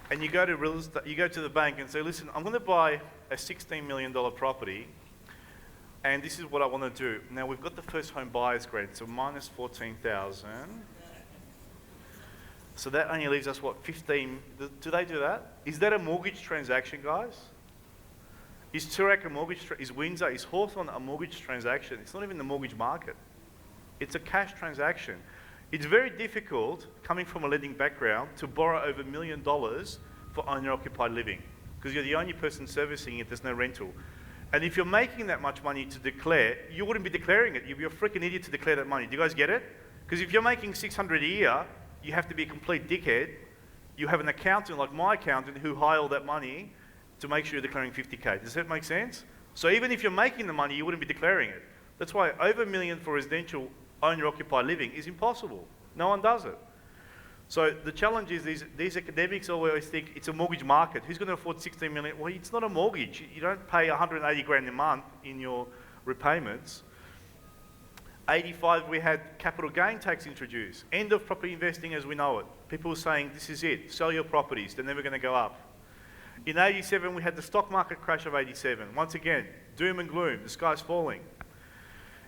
and you go to real estate, you go to the bank and say, listen, I'm going to buy a $16 million property, and this is what I want to do. Now we've got the first home buyers grant, so minus 14,000. So that only leaves us what, 15? Do they do that? Is that a mortgage transaction, guys? Is Toorak a mortgage? Is Windsor? Is Hawthorn a mortgage transaction? It's not even the mortgage market. It's a cash transaction. It's very difficult, coming from a lending background, to borrow over $1 million for owner-occupied living, because you're the only person servicing it. There's no rental. And if you're making that much money to declare, you wouldn't be declaring it. You'd be a freaking idiot to declare that money. Do you guys get it? Because if you're making $600 a year, you have to be a complete dickhead. You have an accountant like my accountant who hire all that money to make sure you're declaring 50K. Does that make sense? So even if you're making the money, you wouldn't be declaring it. That's why over $1 million for residential owner-occupied living is impossible. No one does it. So the challenge is these academics always think it's a mortgage market. Who's going to afford 16 million? Well, it's not a mortgage. You don't pay 180 grand a month in your repayments. 85, we had capital gain tax introduced. End of property investing as we know it. People were saying, this is it. Sell your properties. They're never going to go up. In 87, we had the stock market crash of 87. Once again, doom and gloom. The sky's falling.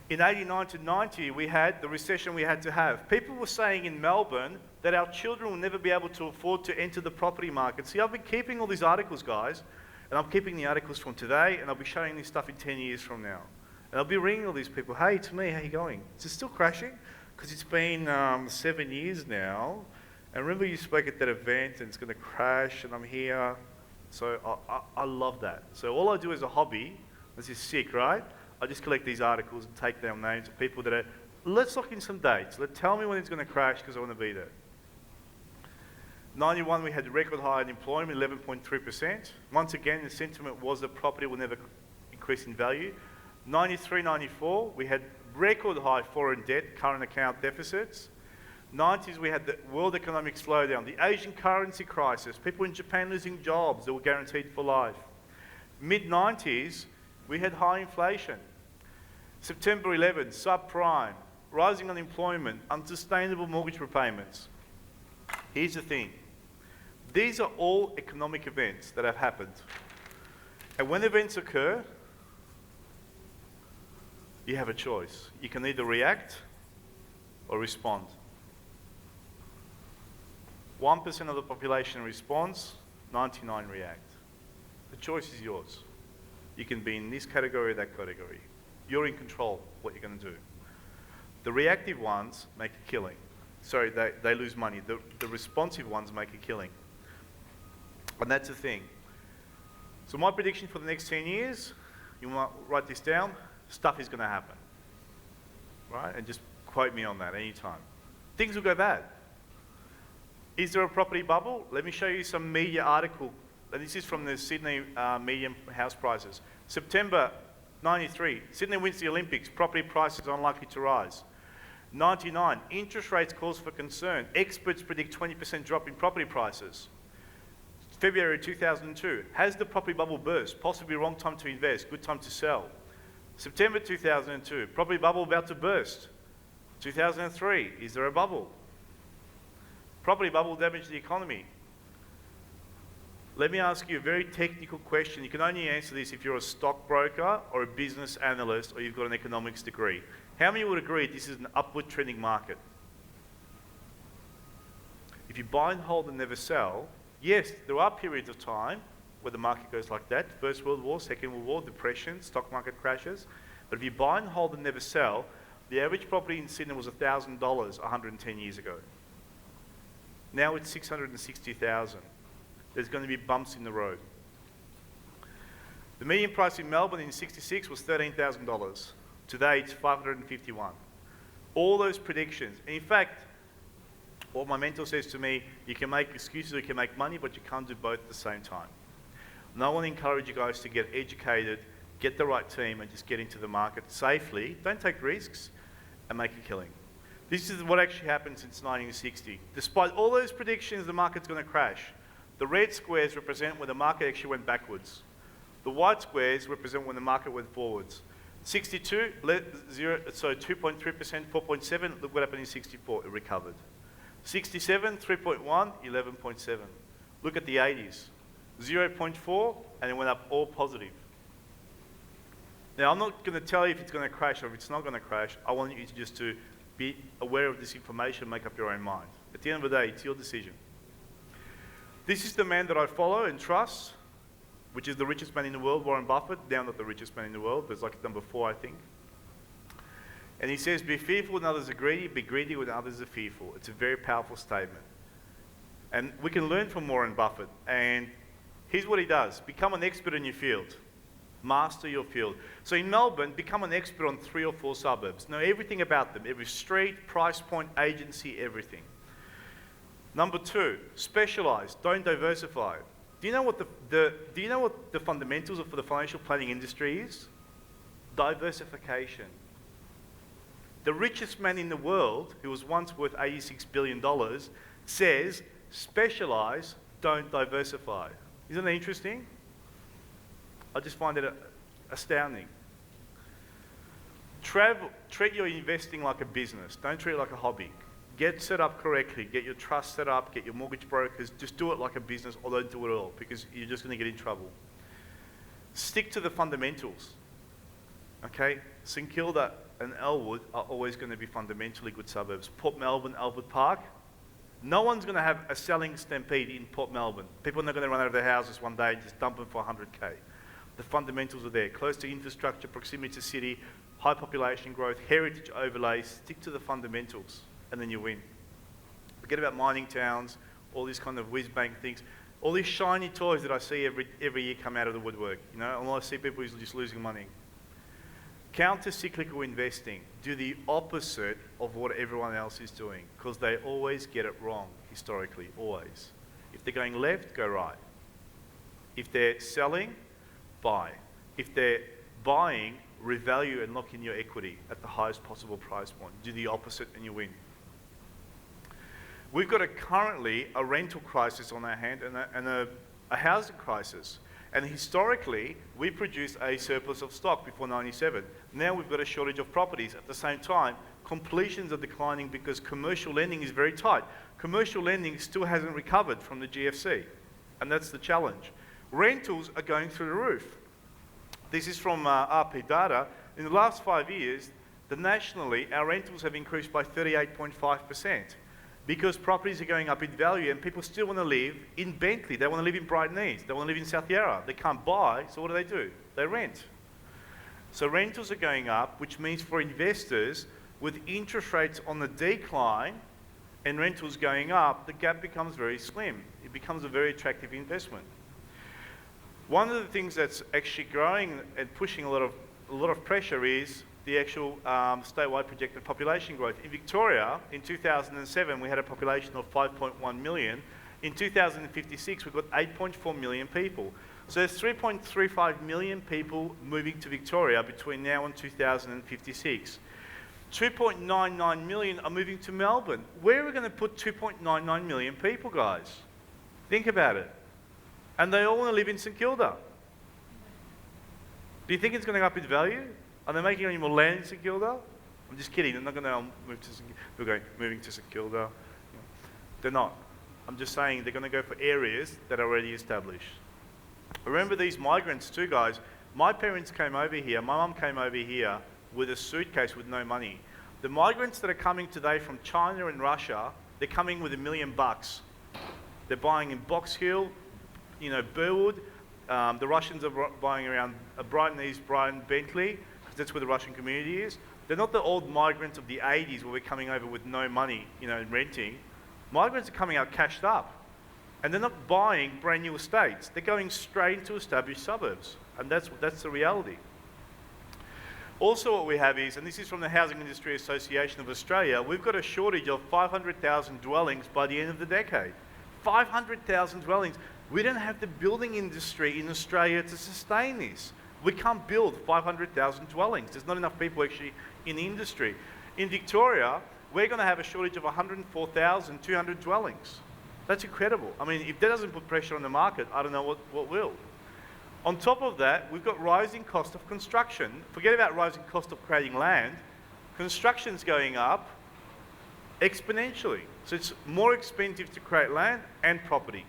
In 89 to 90, we had the recession we had to have. People were saying in Melbourne that our children will never be able to afford to enter the property market. See, I've been keeping all these articles, guys, and I'm keeping the articles from today, and I'll be showing this stuff in 10 years from now. And I'll be ringing all these people, hey, it's me, how you going? Is it still crashing? Because it's been 7 years now, and remember you spoke at that event, and it's going to crash, and I'm here. So I love that. So all I do as a hobby, this is sick, right? I just collect these articles and take down names of people that are, let's lock in some dates. Tell me when it's going to crash because I want to be there. 91, we had record high unemployment, 11.3%. Once again, the sentiment was that property will never increase in value. 93, 94, we had record high foreign debt, current account deficits. 90s, we had the world economic slowdown, the Asian currency crisis, people in Japan losing jobs that were guaranteed for life. Mid-90s, we had high inflation. September 11, subprime, rising unemployment, unsustainable mortgage repayments. Here's the thing. These are all economic events that have happened. And when events occur, you have a choice. You can either react or respond. 1% of the population responds, 99 react. The choice is yours. You can be in this category or that category. You're in control of what you're going to do. The reactive ones make a killing. Sorry, they lose money. The responsive ones make a killing. And that's the thing. So my prediction for the next 10 years, you might write this down, stuff is going to happen. Right? And just quote me on that anytime. Things will go bad. Is there a property bubble? Let me show you some media article. This is from the Sydney median house prices. September 93, Sydney wins the Olympics, property prices unlikely to rise. 99, interest rates cause for concern. Experts predict 20% drop in property prices. February 2002, has the property bubble burst? Possibly wrong time to invest, good time to sell. September 2002, property bubble about to burst. 2003, is there a bubble? Property bubble damaged the economy. Let me ask you a very technical question. You can only answer this if you're a stockbroker or a business analyst or you've got an economics degree. How many would agree this is an upward trending market? If you buy and hold and never sell, yes, there are periods of time where the market goes like that. First World War, Second World War, depression, stock market crashes. But if you buy and hold and never sell, the average property in Sydney was $1,000 110 years ago. Now it's $660,000. There's going to be bumps in the road. The median price in Melbourne in '66 was $13,000. Today it's $551. All those predictions. And in fact, what my mentor says to me, you can make excuses or you can make money, but you can't do both at the same time. And I want to encourage you guys to get educated, get the right team, and just get into the market safely. Don't take risks and make a killing. This is what actually happened since 1960. Despite all those predictions, the market's going to crash. The red squares represent when the market actually went backwards. The white squares represent when the market went forwards. 62, 2.3%, 4.7, look what happened in 64, it recovered. 67, 3.1, 11.7. Look at the 80s. 0.4, and it went up all positive. Now, I'm not going to tell you if it's going to crash or if it's not going to crash. I want you to just to be aware of this information and make up your own mind. At the end of the day, it's your decision. This is the man that I follow and trust, which is the richest man in the world, Warren Buffett. Now not the richest man in the world, there's like number 4, I think. And he says, be fearful when others are greedy, be greedy when others are fearful. It's a very powerful statement. And we can learn from Warren Buffett. And here's what he does. Become an expert in your field. Master your field. So in Melbourne, become an expert on 3 or 4 suburbs. Know everything about them. Every street, price point, agency, everything. Number 2, specialize. Don't diversify. Do you know what the fundamentals for the financial planning industry is? Diversification. The richest man in the world, who was once worth $86 billion, says, specialize, don't diversify. Isn't that interesting? I just find it astounding. Treat your investing like a business. Don't treat it like a hobby. Get set up correctly. Get your trust set up. Get your mortgage brokers. Just do it like a business, or don't do it at all, because you're just going to get in trouble. Stick to the fundamentals. Okay? St Kilda and Elwood are always going to be fundamentally good suburbs. Port Melbourne, Albert Park. No one's going to have a selling stampede in Port Melbourne. People are not going to run out of their houses one day and just dump them for 100K. The fundamentals are there. Close to infrastructure, proximity to city, high population growth, heritage overlays. Stick to the fundamentals, and then you win. Forget about mining towns, all these kind of whiz-bang things. All these shiny toys that I see every year come out of the woodwork. You know, and I see people who's just losing money. Counter-cyclical investing. Do the opposite of what everyone else is doing, because they always get it wrong, historically, always. If they're going left, go right. If they're selling, buy. If they're buying, revalue and lock in your equity at the highest possible price point. Do the opposite and you win. We've got currently a rental crisis on our hand and a housing crisis. And historically, we produced a surplus of stock before 97. Now we've got a shortage of properties. At the same time, completions are declining because commercial lending is very tight. Commercial lending still hasn't recovered from the GFC, and that's the challenge. Rentals are going through the roof. This is from RP data. In the last 5 years, nationally, our rentals have increased by 38.5%. Because properties are going up in value and people still want to live in Bentley. They want to live in Brighton East. They want to live in South Yarra. They can't buy, so what do? They rent. So rentals are going up, which means for investors, with interest rates on the decline and rentals going up, the gap becomes very slim. It becomes a very attractive investment. One of the things that's actually growing and pushing a lot of pressure is the actual statewide projected population growth. In Victoria, in 2007, we had a population of 5.1 million. In 2056, we've got 8.4 million people. So there's 3.35 million people moving to Victoria between now and 2056. 2.99 million are moving to Melbourne. Where are we going to put 2.99 million people, guys? Think about it. And they all want to live in St Kilda. Do you think it's going to go up in value? Are they making any more land in St Kilda? I'm just kidding. They're not going to move to St Kilda. They're going, moving to St Kilda. They're not. I'm just saying they're going to go for areas that are already established. Remember these migrants too, guys. My parents came over here. My mum came over here with a suitcase with no money. The migrants that are coming today from China and Russia, they're coming with $1 million. They're buying in Box Hill, you know, Burwood. The Russians are buying around Brighton East, Brighton, Bentley. That's where the Russian community is. They're not the old migrants of the 80s where we're coming over with no money, you know, and renting. Migrants are coming out cashed up. And they're not buying brand new estates. They're going straight into established suburbs. And that's the reality. Also what we have is, and this is from the Housing Industry Association of Australia, we've got a shortage of 500,000 dwellings by the end of the decade. 500,000 dwellings. We don't have the building industry in Australia to sustain this. We can't build 500,000 dwellings. There's not enough people actually in the industry. In Victoria, we're going to have a shortage of 104,200 dwellings. That's incredible. I mean, if that doesn't put pressure on the market, I don't know what will. On top of that, we've got rising cost of construction. Forget about rising cost of creating land. Construction's going up exponentially. So it's more expensive to create land and property.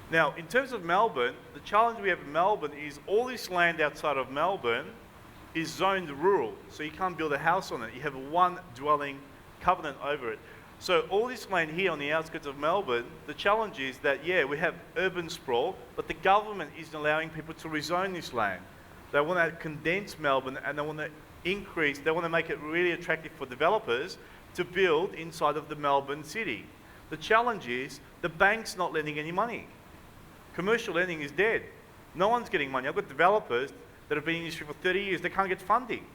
Now, in terms of Melbourne, the challenge we have in Melbourne is all this land outside of Melbourne is zoned rural, so you can't build a house on it. You have a one dwelling covenant over it. So all this land here on the outskirts of Melbourne, the challenge is that, yeah, we have urban sprawl, but the government isn't allowing people to rezone this land. They want to condense Melbourne and they want to make it really attractive for developers to build inside of the Melbourne city. The challenge is the bank's not lending any money. Commercial lending is dead. No one's getting money. I've got developers that have been in the industry for 30 years, they can't get funding.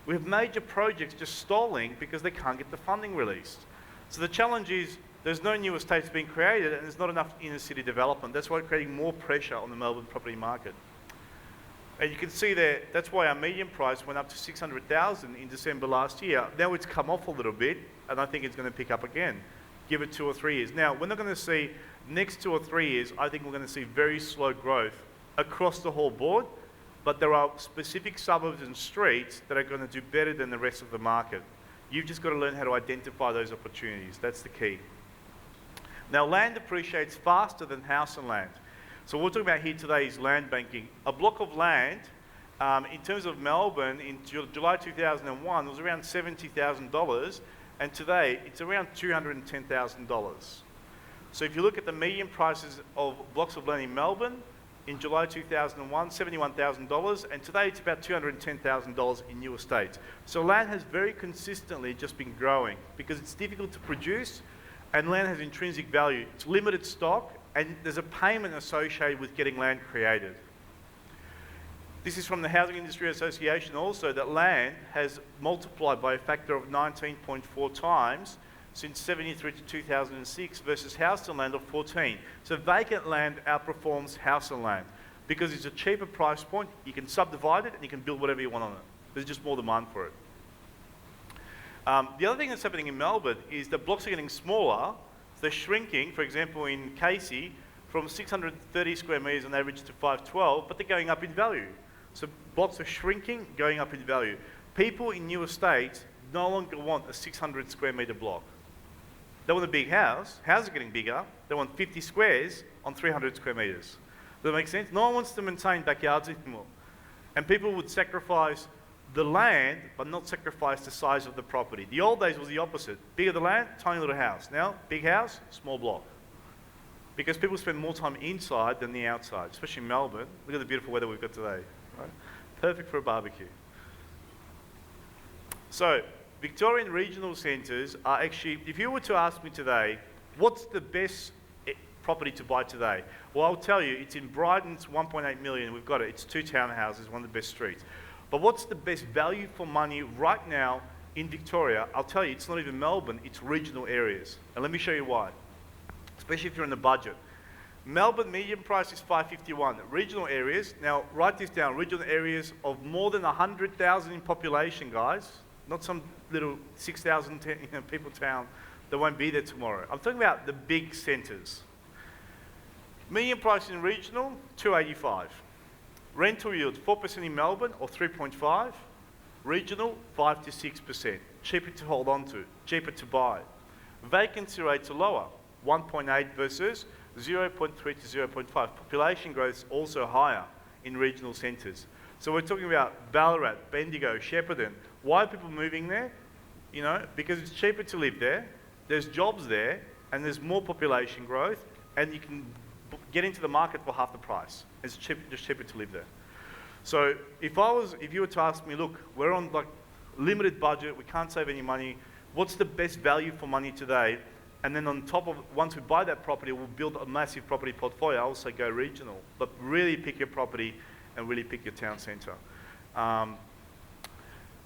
We have major projects just stalling because they can't get the funding released. So the challenge is there's no new estates being created and there's not enough inner city development. That's why it's creating more pressure on the Melbourne property market. And you can see there, that's why our median price went up to 600,000 in December last year. Now it's come off a little bit and I think it's going to pick up again. Give it 2 or 3 years. Now, we're not going to see, next 2 or 3 years, I think we're going to see very slow growth across the whole board, but there are specific suburbs and streets that are going to do better than the rest of the market. You've just got to learn how to identify those opportunities. That's the key. Now, land appreciates faster than house and land. So what we're talking about here today is land banking. A block of land, in terms of Melbourne, in July 2001, was around $70,000, and today it's around $210,000. So if you look at the median prices of blocks of land in Melbourne, in July 2001, $71,000, and today it's about $210,000 in new estates. So land has very consistently just been growing because it's difficult to produce and land has intrinsic value. It's limited stock and there's a payment associated with getting land created. This is from the Housing Industry Association also, that land has multiplied by a factor of 19.4 times since 73 to 2006 versus house and land of 14. So vacant land outperforms house and land because it's a cheaper price point, you can subdivide it and you can build whatever you want on it. There's just more demand for it. The other thing that's happening in Melbourne is that blocks are getting smaller, so they're shrinking, for example in Casey, from 630 square metres on average to 512, but they're going up in value. So blocks are shrinking, going up in value. People in new estates no longer want a 600 square metre block. They want a big house. Houses are getting bigger. They want 50 squares on 300 square metres. Does that make sense? No one wants to maintain backyards anymore. And people would sacrifice the land, but not sacrifice the size of the property. The old days was the opposite. Bigger the land, tiny little house. Now, big house, small block. Because people spend more time inside than the outside, especially in Melbourne. Look at the beautiful weather we've got today. Right? Perfect for a barbecue. So, Victorian regional centres are actually, if you were to ask me today, what's the best property to buy today? Well, I'll tell you, it's in Brighton, it's 1.8 million, we've got it. It's 2 townhouses, one of the best streets. But what's the best value for money right now in Victoria? I'll tell you, it's not even Melbourne, it's regional areas. And let me show you why, especially if you're in the budget. Melbourne median price is $551. Regional areas, now write this down, regional areas of more than 100,000 in population, guys. Not some little 6,000 people town that won't be there tomorrow. I'm talking about the big centres. Median price in regional, $285. Rental yield, 4% in Melbourne or 3.5. Regional, 5 to 6%. Cheaper to hold on to, cheaper to buy. Vacancy rates are lower, 1.8 versus 0.3 to 0.5. Population growth is also higher in regional centres. So we're talking about Ballarat, Bendigo, Shepparton. Why are people moving there? You know, because it's cheaper to live there, there's jobs there, and there's more population growth, and you can get into the market for half the price. It's just cheaper to live there. So if you were to ask me, look, we're on like limited budget, we can't save any money, what's the best value for money today? And then on top of, once we buy that property, we'll build a massive property portfolio. I also go regional, but really pick your property and really pick your town centre.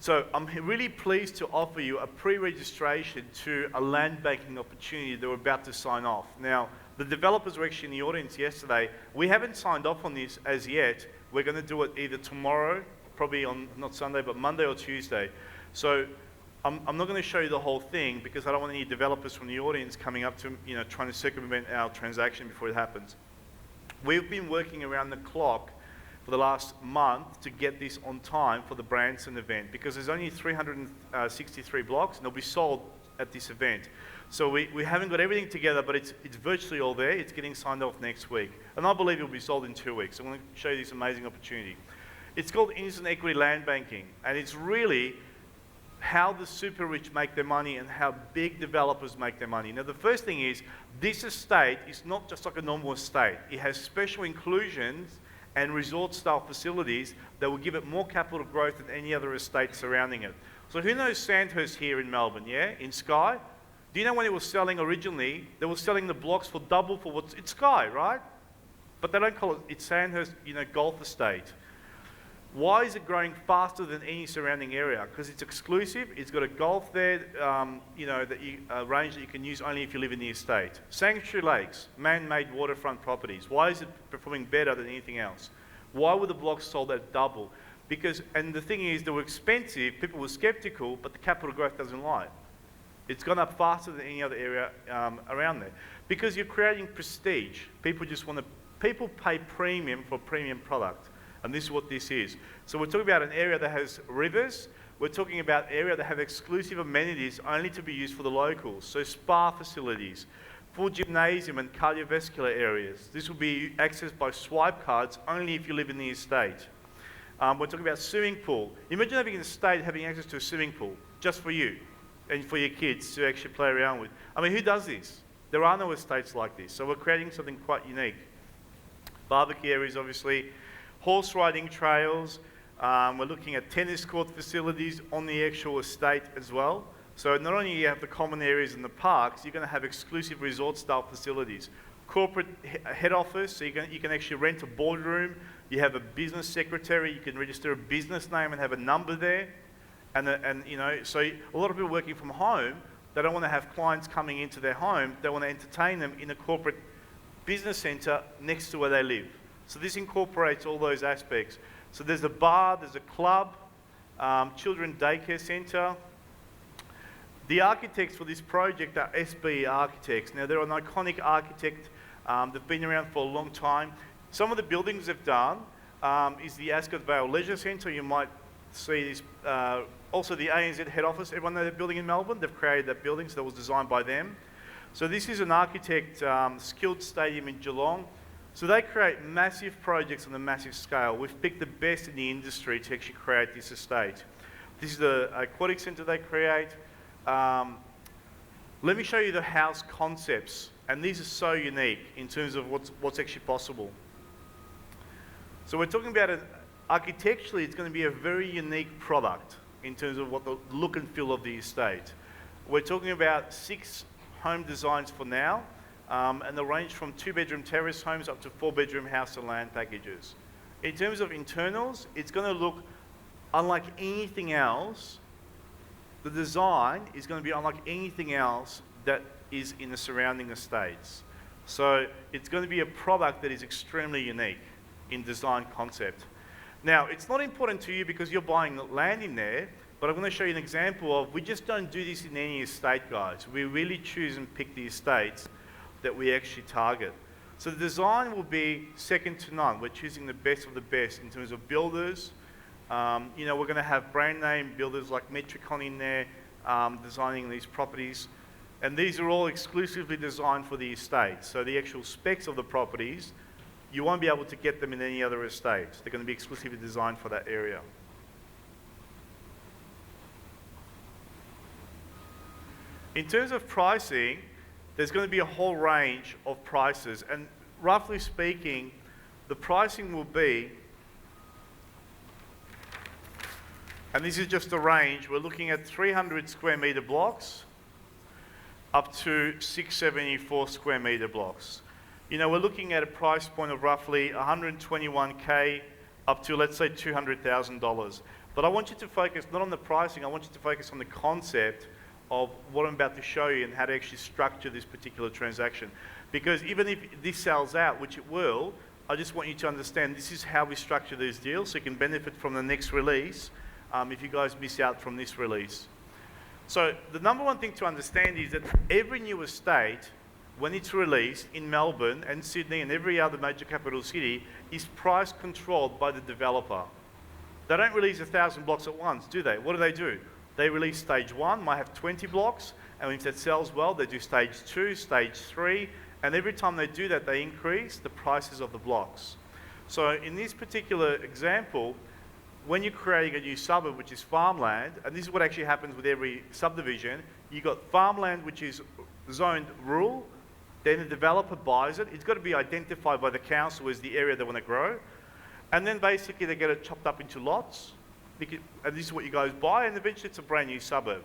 So I'm really pleased to offer you a pre-registration to a land banking opportunity that we're about to sign off. Now, the developers were actually in the audience yesterday. We haven't signed off on this as yet. We're going to do it either tomorrow, probably on, not Sunday, but Monday or Tuesday. So I'm not going to show you the whole thing because I don't want any developers from the audience coming up to, trying to circumvent our transaction before it happens. We've been working around the clock for the last month to get this on time for the Branson event because there's only 363 blocks and they'll be sold at this event. So we haven't got everything together, but it's virtually all there. It's getting signed off next week. And I believe it will be sold in 2 weeks. I'm going to show you this amazing opportunity. It's called instant equity land banking, and it's really how the super rich make their money and how big developers make their money. Now, the first thing is, this estate is not just like a normal estate. It has special inclusions and resort-style facilities that will give it more capital growth than any other estate surrounding it. So who knows Sandhurst here in Melbourne, yeah? In Sky? Do you know when it was selling originally, they were selling the blocks for double for what's, it's Sky, right? But they don't call it, it's Sandhurst, golf estate. Why is it growing faster than any surrounding area? Because it's exclusive, it's got a golf there, range that you can use only if you live in the estate. Sanctuary Lakes, man-made waterfront properties. Why is it performing better than anything else? Why were the blocks sold at double? Because, and the thing is, they were expensive, people were skeptical, but the capital growth doesn't lie. It's gone up faster than any other area around there. Because you're creating prestige. People pay premium for premium product. And this is what this is. So we're talking about an area that has rivers. We're talking about area that have exclusive amenities only to be used for the locals. So spa facilities, full gymnasium and cardiovascular areas. This will be accessed by swipe cards only if you live in the estate. We're talking about swimming pool. Imagine having an estate having access to a swimming pool just for you and for your kids to actually play around with. I mean, who does this? There are no estates like this. So we're creating something quite unique. Barbecue areas, obviously. Horse riding trails. We're looking at tennis court facilities on the actual estate as well. So not only you have the common areas in the parks, you're going to have exclusive resort-style facilities. Corporate head office, so you can actually rent a boardroom. You have a business secretary. You can register a business name and have a number there. So a lot of people working from home, they don't want to have clients coming into their home. They want to entertain them in a corporate business centre next to where they live. So this incorporates all those aspects. So there's a bar, there's a club, children daycare centre. The architects for this project are SB Architects. Now, they're an iconic architect. They've been around for a long time. Some of the buildings they've done is the Ascot Vale Leisure Centre. You might see this. Also, the ANZ head office. Everyone know that building in Melbourne? They've created that building, so that was designed by them. So this is an architect skilled stadium in Geelong. So they create massive projects on a massive scale. We've picked the best in the industry to actually create this estate. This is the aquatic centre they create. Let me show you the house concepts. And these are so unique in terms of what's actually possible. So we're talking about architecturally, it's going to be a very unique product in terms of what the look and feel of the estate. We're talking about 6 home designs for now. And they'll range from 2-bedroom terrace homes up to 4-bedroom house and land packages. In terms of internals, it's going to look unlike anything else. The design is going to be unlike anything else that is in the surrounding estates. So it's going to be a product that is extremely unique in design concept. Now, it's not important to you because you're buying land in there, but I'm going to show you an example of, we just don't do this in any estate, guys. We really choose and pick the estates that we actually target. So the design will be second to none. We're choosing the best of the best in terms of builders. We're going to have brand name builders like Metricon in there designing these properties. And these are all exclusively designed for the estate. So the actual specs of the properties, you won't be able to get them in any other estate. They're going to be exclusively designed for that area. In terms of pricing, there's going to be a whole range of prices, and roughly speaking, the pricing will be, and this is just a range, we're looking at 300 square metre blocks up to 674 square metre blocks. We're looking at a price point of roughly 121K up to, let's say, $200,000. But I want you to focus not on the pricing, I want you to focus on the concept of what I'm about to show you and how to actually structure this particular transaction. Because even if this sells out, which it will, I just want you to understand this is how we structure these deals so you can benefit from the next release if you guys miss out from this release. So the number one thing to understand is that every new estate, when it's released in Melbourne and Sydney and every other major capital city, is price controlled by the developer. They don't release 1,000 blocks at once, do they? What do? They release stage 1, might have 20 blocks, and if that sells well, they do stage 2, stage 3, and every time they do that, they increase the prices of the blocks. So in this particular example, when you're creating a new suburb, which is farmland, and this is what actually happens with every subdivision, you've got farmland which is zoned rural, then the developer buys it. It's got to be identified by the council as the area they want to grow. And then basically they get it chopped up into lots, and this is what you guys buy, and eventually it's a brand new suburb.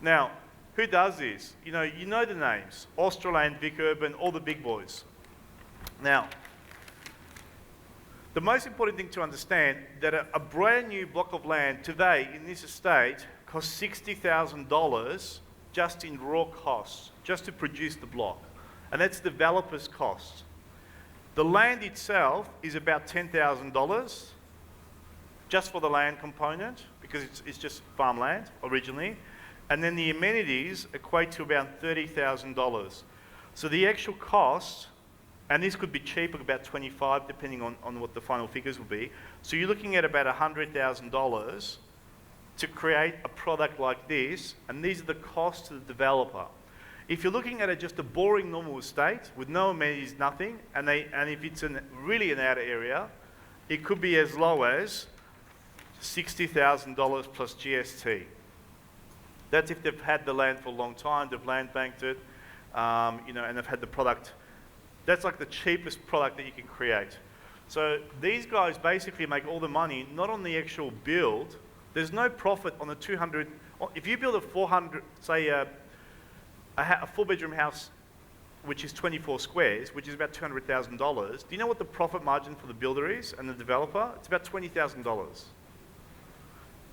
Now, who does this? You know the names, Australand, Vic Urban, all the big boys. Now, the most important thing to understand that a brand new block of land today in this estate costs $60,000 just in raw costs, just to produce the block. And that's developer's cost. The land itself is about $10,000 just for the land component, because it's just farmland originally. And then the amenities equate to about $30,000. So the actual cost, and this could be cheaper, about 25, depending on what the final figures will be. So you're looking at about $100,000 to create a product like this, and these are the costs to the developer. If you're looking at just a boring normal estate with no amenities, nothing, and if it's really an outer area, it could be as low as $60,000 plus GST. That's if they've had the land for a long time, they've land banked it, and they've had the product. That's like the cheapest product that you can create. So these guys basically make all the money, not on the actual build. There's no profit on the 200. If you build a 400, say a 4-bedroom house, which is 24 squares, which is about $200,000, do you know what the profit margin for the builder is and the developer? It's about $20,000.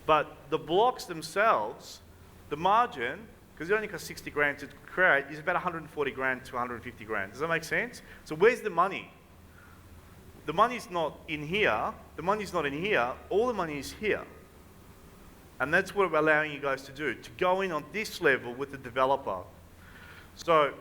But the blocks themselves, the margin, because it only costs 60 grand to create, is about 140 grand to 150 grand. Does that make sense? So where's the money? The money's not in here. The money's not in here. All the money is here. And that's what we're allowing you guys to do, to go in on this level with the developer. So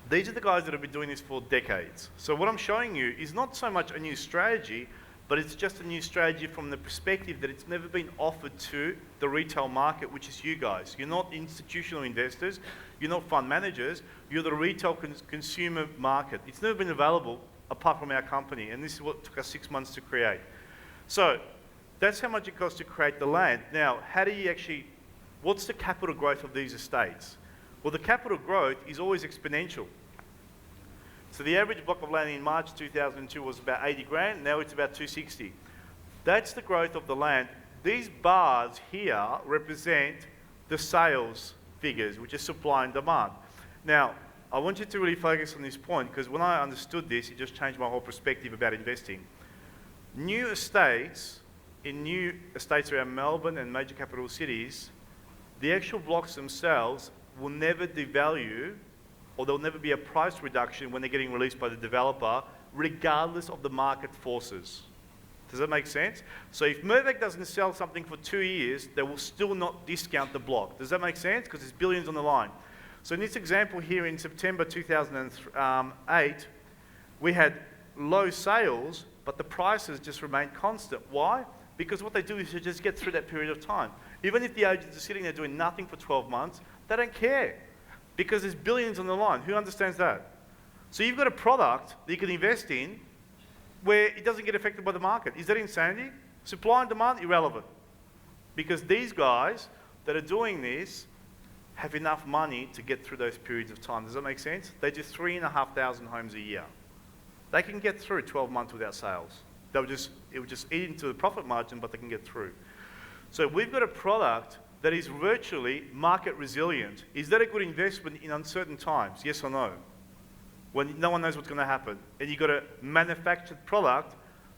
these are the guys that have been doing this for decades. So what I'm showing you is not so much a new strategy, but it's just a new strategy from the perspective that it's never been offered to the retail market, which is you guys. You're not institutional investors, you're not fund managers, you're the retail consumer market. It's never been available apart from our company, and this is what took us 6 months to create. So that's how much it costs to create the land. Now, what's the capital growth of these estates? Well, the capital growth is always exponential. So the average block of land in March 2002 was about 80 grand, now it's about 260. That's the growth of the land. These bars here represent the sales figures, which is supply and demand. Now, I want you to really focus on this point, because when I understood this, it just changed my whole perspective about investing. New estates, in new estates around Melbourne and major capital cities, the actual blocks themselves will never devalue, or there'll never be a price reduction when they're getting released by the developer, regardless of the market forces. Does that make sense? So if Mirvac doesn't sell something for 2 years, they will still not discount the block. Does that make sense? Because there's billions on the line. So in this example here in September 2008, we had low sales, but the prices just remained constant. Why? Because what they do is to just get through that period of time. Even if the agents are sitting there doing nothing for 12 months, they don't care, because there's billions on the line. Who understands that? So you've got a product that you can invest in where it doesn't get affected by the market. Is that insanity? Supply and demand, irrelevant. Because these guys that are doing this have enough money to get through those periods of time. Does that make sense? They do 3,500 homes a year. They can get through 12 months without sales. It would just eat into the profit margin, but they can get through. So we've got a product that is virtually market resilient. Is that a good investment in uncertain times? Yes or no? When no one knows what's going to happen. And you've got a manufactured product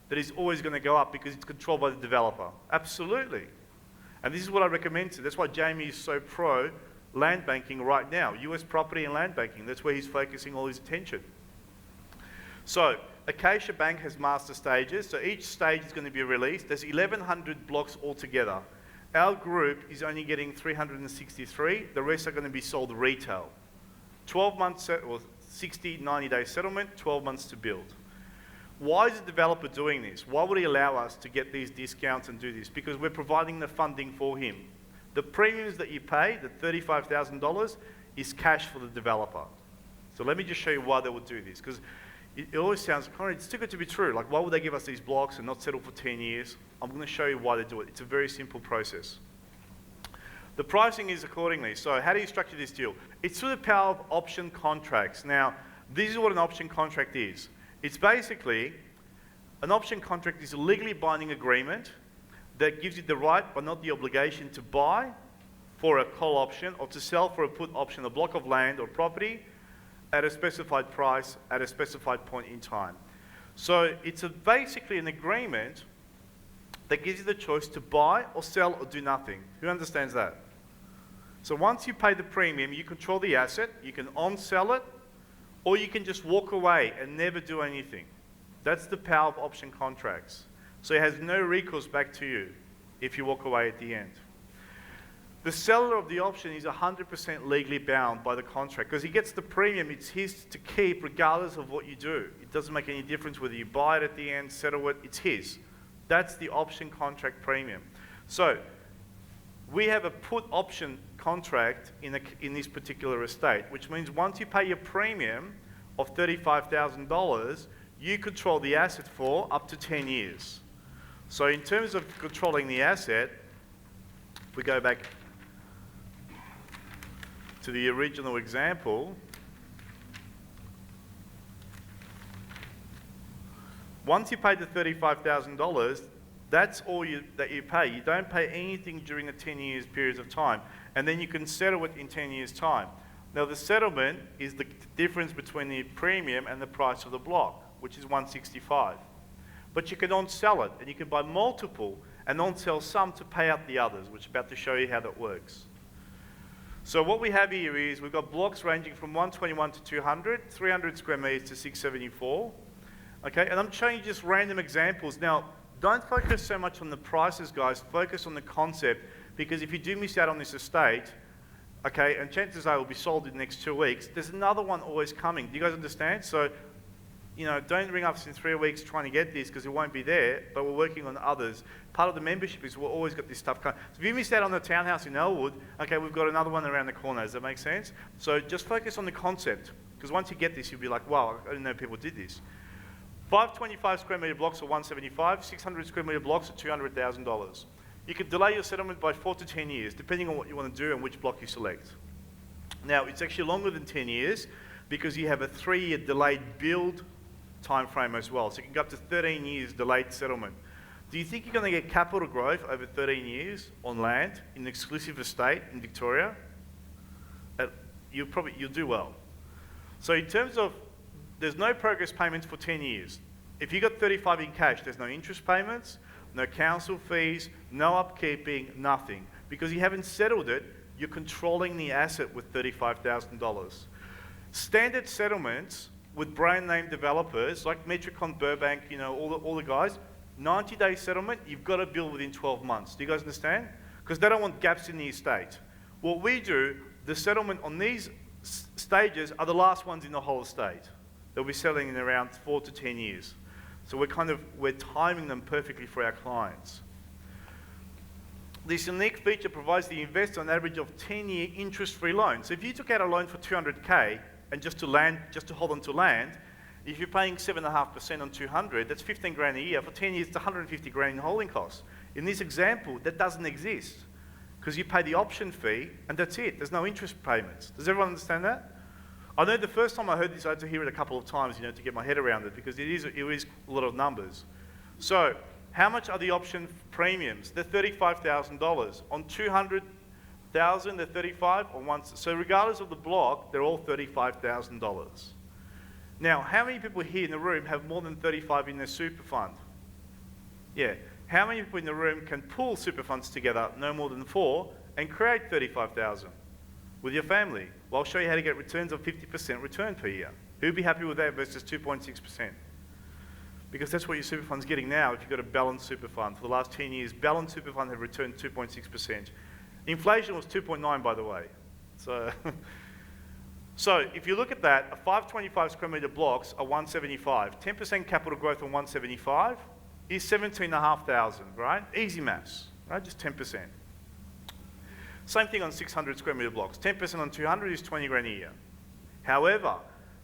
that is always going to go up because it's controlled by the developer. Absolutely. And this is what I recommend to. That's why Jamie is so pro land banking right now. US property and land banking. That's where he's focusing all his attention. So Acacia Bank has master stages. So each stage is going to be released. There's 1,100 blocks altogether. Our group is only getting 363. The rest are going to be sold retail. 12 months or 60, 90-day settlement, 12 months to build. Why is the developer doing this? Why would he allow us to get these discounts and do this? Because we're providing the funding for him. The premiums that you pay, the $35,000, is cash for the developer. So let me just show you why they would do this, because it always sounds, Konrad, it's too good to be true. Like, why would they give us these blocks and not settle for 10 years? I'm going to show you why they do it. It's a very simple process. The pricing is accordingly. So how do you structure this deal? It's through the power of option contracts. Now, this is what an option contract is. It's basically, an option contract is a legally binding agreement that gives you the right, but not the obligation, to buy for a call option or to sell for a put option a block of land or property at a specified price at a specified point in time. So it's basically an agreement that gives you the choice to buy or sell or do nothing. Who understands that? So once you pay the premium, you control the asset, you can on-sell it, or you can just walk away and never do anything. That's the power of option contracts. So it has no recourse back to you if you walk away at the end. The seller of the option is 100% legally bound by the contract because he gets the premium. It's his to keep regardless of what you do. It doesn't make any difference whether you buy it at the end, settle it, it's his. That's the option contract premium. So we have a put option contract in this particular estate, which means once you pay your premium of $35,000, you control the asset for up to 10 years. So in terms of controlling the asset, if we go back to the original example, once you pay the $35,000, that's all that you pay. You don't pay anything during the 10 years period of time, and then you can settle it in 10 years' time. Now the settlement is the difference between the premium and the price of the block, which is $165. But you can on-sell it, and you can buy multiple and on-sell some to pay out the others, which I'm about to show you how that works. So what we have here is we've got blocks ranging from 121 to 200, 300 square meters to 674. Okay, and I'm showing you just random examples. Now, don't focus so much on the prices, guys. Focus on the concept, because if you do miss out on this estate, okay, and chances are it will be sold in the next 2 weeks, there's another one always coming. Do you guys understand? So, you know, don't ring us in 3 weeks trying to get this because it won't be there, but we're working on others. Part of the membership is we've always got this stuff coming. So if you missed out on the townhouse in Elwood, okay, we've got another one around the corner. Does that make sense? So just focus on the concept, because once you get this, you'll be like, wow, I didn't know people did this. 525 square metre blocks are $175, 600 square metre blocks are $200,000. You can delay your settlement by 4 to 10 years, depending on what you want to do and which block you select. Now, it's actually longer than 10 years because you have a 3-year delayed build time frame as well. So you can go up to 13 years delayed settlement. Do you think you're going to get capital growth over 13 years on land in an exclusive estate in Victoria? You'll do well. So in terms of, there's no progress payments for 10 years. If you got 35 in cash, there's no interest payments, no council fees, no upkeeping, nothing. Because you haven't settled it, you're controlling the asset with $35,000. Standard settlements with brand name developers like Metricon, Burbank, you know, all the guys, 90-day settlement, you've got to build within 12 months. Do you guys understand? Because they don't want gaps in the estate. What we do, the settlement on these stages are the last ones in the whole estate. They'll be selling in around 4 to 10 years. So we're timing them perfectly for our clients. This unique feature provides the investor an average of 10-year interest-free loan. So if you took out a loan for 200K and just to hold on to land, if you're paying 7.5% on 200, that's 15 grand a year. For 10 years, it's 150 grand in holding costs. In this example, that doesn't exist because you pay the option fee and that's it. There's no interest payments. Does everyone understand that? I know the first time I heard this, I had to hear it a couple of times, you know, to get my head around it because it is a lot of numbers. So, how much are the option premiums? They're $35,000. On 200,000, they're 35 on once. So regardless of the block, they're all $35,000. Now, how many people here in the room have more than 35 in their super fund? Yeah. How many people in the room can pool super funds together, no more than 4, and create 35,000 with your family? Well, I'll show you how to get returns of 50% return per year. Who'd be happy with that versus 2.6%? Because that's what your super fund's getting now if you've got a balanced super fund. For the last 10 years, balanced super fund have returned 2.6%. Inflation was 2.9, by the way. So, so if you look at that, a 525 square metre blocks are 175. 10% capital growth on 175 is 17,500, right? Easy maths, right? Just 10%. Same thing on 600 square meter blocks. 10% on 200 is 20 grand a year. However,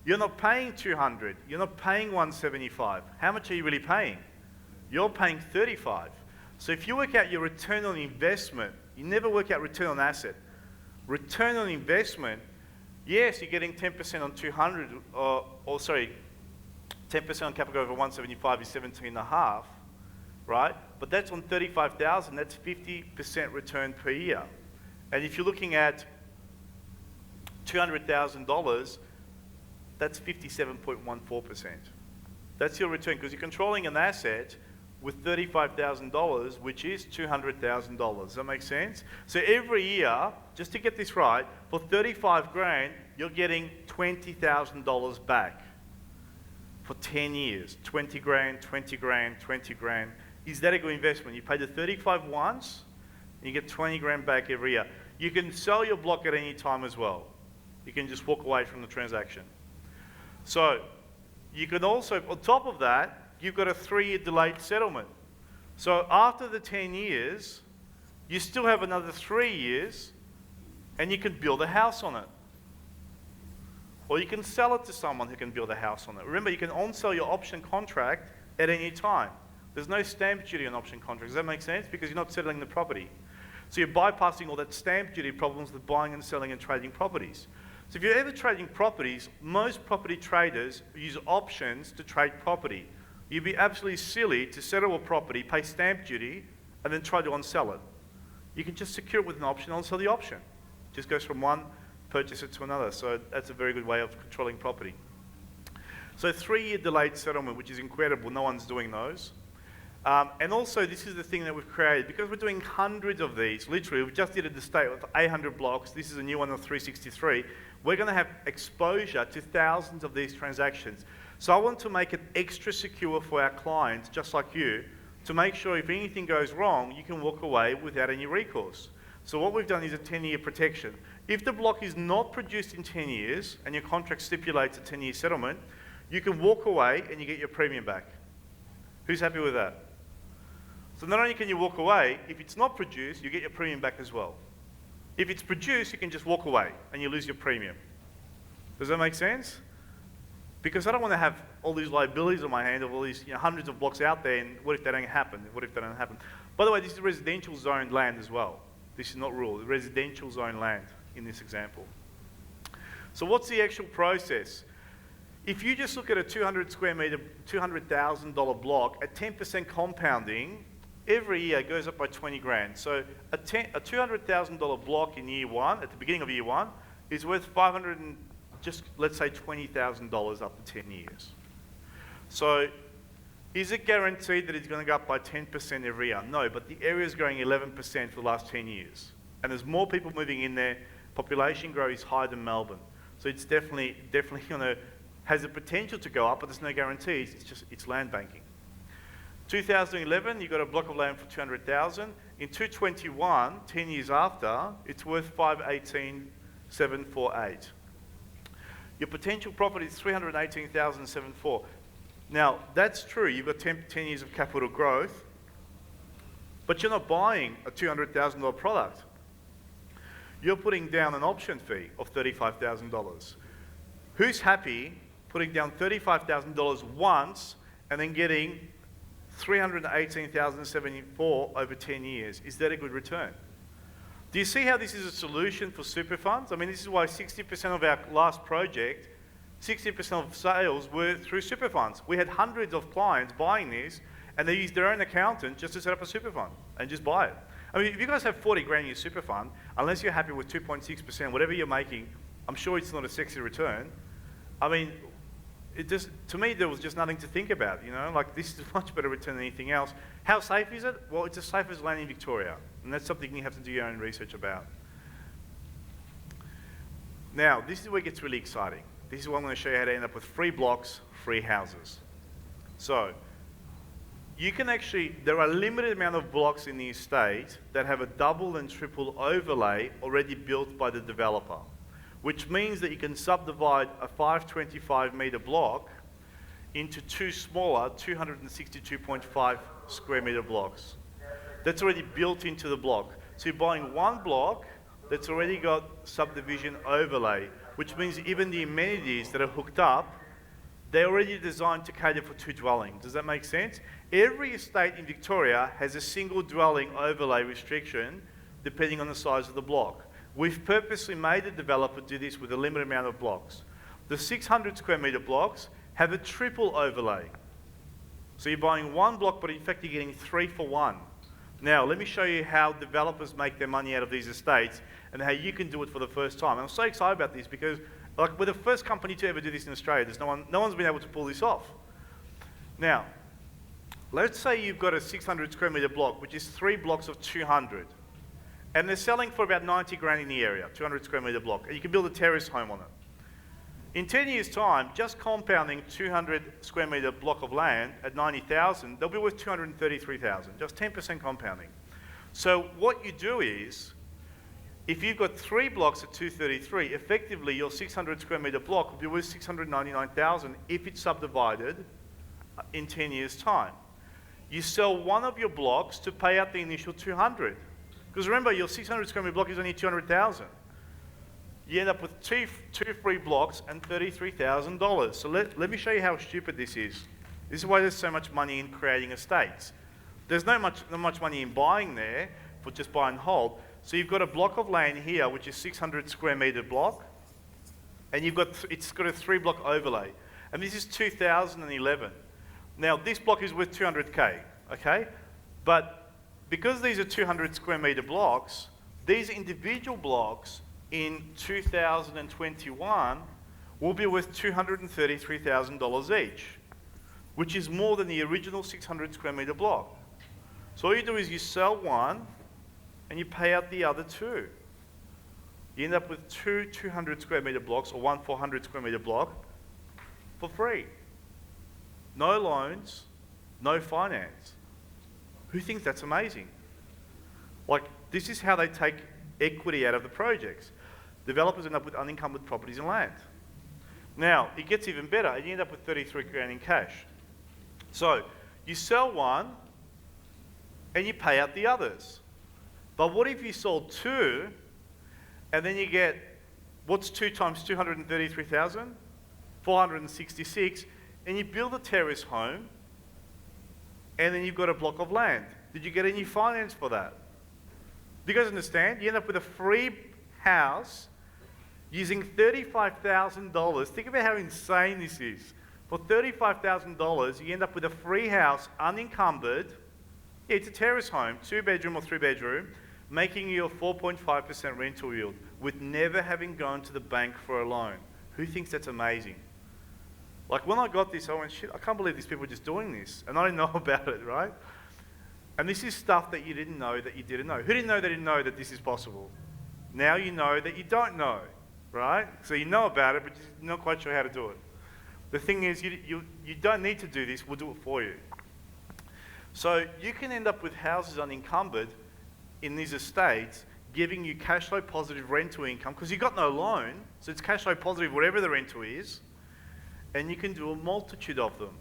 you're not paying 200, you're not paying 175. How much are you really paying? You're paying 35. So if you work out your return on investment, you never work out return on asset. Return on investment, yes, you're getting 10% on 200, 10% on capital over 175 is 17.5, right? But that's on 35,000, that's 50% return per year. And if you're looking at $200,000, that's 57.14%. That's your return, because you're controlling an asset with $35,000, which is $200,000. Does that make sense? So every year, just to get this right, for 35 grand, you're getting $20,000 back for 10 years. 20 grand, 20 grand, 20 grand. Is that a good investment? You pay the 35 once, and you get 20 grand back every year. You can sell your block at any time as well. You can just walk away from the transaction. So you can also, on top of that, you've got a 3-year delayed settlement. So after the 10 years, you still have another 3 years, and you can build a house on it. Or you can sell it to someone who can build a house on it. Remember, you can on-sell your option contract at any time. There's no stamp duty on option contracts. Does that make sense? Because you're not settling the property. So you're bypassing all that stamp duty problems with buying and selling and trading properties. So if you're ever trading properties, most property traders use options to trade property. You'd be absolutely silly to settle a property, pay stamp duty, and then try to on-sell it. You can just secure it with an option, on-sell the option. It just goes from one purchaser to another. So that's a very good way of controlling property. So 3-year delayed settlement, which is incredible. No one's doing those. And also, this is the thing that we've created. Because we're doing hundreds of these, literally, we just did at the state with 800 blocks. This is a new one of 363. We're going to have exposure to thousands of these transactions. So I want to make it extra secure for our clients, just like you, to make sure if anything goes wrong, you can walk away without any recourse. So what we've done is a 10-year protection. If the block is not produced in 10 years, and your contract stipulates a 10-year settlement, you can walk away and you get your premium back. Who's happy with that? So not only can you walk away, if it's not produced, you get your premium back as well. If it's produced, you can just walk away and you lose your premium. Does that make sense? Because I don't want to have all these liabilities on my hand of all these hundreds of blocks out there, and what if they don't happen? What if they don't happen? By the way, this is residential zoned land as well. This is not rural, residential zoned land in this example. So what's the actual process? If you just look at a 200 square meter, $200,000 block at 10% compounding, every year it goes up by 20 grand. So a $200,000 block in year one, at the beginning of year one, is worth let's say $20,000 up to 10 years. So is it guaranteed that it's going to go up by 10% every year? No, but the area is growing 11% for the last 10 years. And there's more people moving in there. Population growth is higher than Melbourne. So it's definitely has the potential to go up, but there's no guarantees. It's land banking. 2011, you got a block of land for 200,000. In 2021, 10 years after, it's worth 518,748. Your potential profit is 318,704. Now, that's true. You've got 10 years of capital growth, but you're not buying a $200,000 product. You're putting down an option fee of $35,000. Who's happy putting down $35,000 once and then getting 318,074 over 10 years? Is that a good return? Do you see how this is a solution for super funds? I mean, this is why 60% of our last project, 60% of sales were through super funds. We had hundreds of clients buying this, and they used their own accountant just to set up a super fund and just buy it. I mean, if you guys have 40 grand in your super fund, unless you're happy with 2.6%, whatever you're making, I'm sure it's not a sexy return. I mean, to me, there was just nothing to think about, like this is a much better return than anything else. How safe is it? Well, it's as safe as land in Victoria, and that's something you have to do your own research about. Now, this is where it gets really exciting. This is what I'm going to show you how to end up with free blocks, free houses. So, you can there are a limited amount of blocks in the estate that have a double and triple overlay already built by the developer, which means that you can subdivide a 525 metre block into two smaller 262.5 square metre blocks. That's already built into the block. So you're buying one block that's already got subdivision overlay, which means even the amenities that are hooked up, they're already designed to cater for 2 dwellings. Does that make sense? Every estate in Victoria has a single dwelling overlay restriction depending on the size of the block. We've purposely made the developer do this with a limited amount of blocks. The 600 square metre blocks have a triple overlay. So you're buying 1 block, but in fact you're getting 3 for 1. Now, let me show you how developers make their money out of these estates and how you can do it for the first time. I'm so excited about this because we're the first company to ever do this in Australia. No one's been able to pull this off. Now, let's say you've got a 600 square metre block, which is 3 blocks of 200. And they're selling for about 90 grand in the area, 200 square metre block. And you can build a terrace home on it. In 10 years' time, just compounding 200 square metre block of land at 90,000, they'll be worth 233,000, just 10% compounding. So what you do is, if you've got 3 blocks at 233, effectively your 600 square metre block will be worth 699,000 if it's subdivided in 10 years' time. You sell one of your blocks to pay out the initial 200. Because remember, your 600 square metre block is only 200,000. You end up with two free blocks and $33,000. So let me show you how stupid this is. This is why there's so much money in creating estates. There's not much money in buying there for just buy and hold. So you've got a block of land here, which is 600 square metre block, and it's got a 3 block overlay. And this is 2011. Now this block is worth 200K, okay? But because these are 200 square metre blocks, these individual blocks in 2021 will be worth $233,000 each, which is more than the original 600 square metre block. So all you do is you sell one and you pay out the other 2. You end up with 2 200 square metre blocks or 1 400 square metre block for free. No loans, no finance. Who thinks that's amazing? This is how they take equity out of the projects. Developers end up with unencumbered properties and land. Now, it gets even better, and you end up with 33 grand in cash. So, you sell one, and you pay out the others. But what if you sold 2, and then you get, what's 2 times 233,000? 466, and you build a terrace home, and then you've got a block of land. Did you get any finance for that? Do you guys understand? You end up with a free house using $35,000. Think about how insane this is. For $35,000, you end up with a free house, unencumbered. Yeah, it's a terrace home, 2-bedroom or 3-bedroom, making you a 4.5% rental yield with never having gone to the bank for a loan. Who thinks that's amazing? When I got this, I went, shit, I can't believe these people are just doing this. And I didn't know about it, right? And this is stuff that you didn't know that you didn't know. Who didn't know they didn't know that this is possible? Now you know that you don't know, right? So you know about it, but you're not quite sure how to do it. The thing is, you don't need to do this, we'll do it for you. So you can end up with houses unencumbered in these estates, giving you cash flow positive rental income, because you've got no loan, so it's cash flow positive whatever the rental is, and you can do a multitude of them.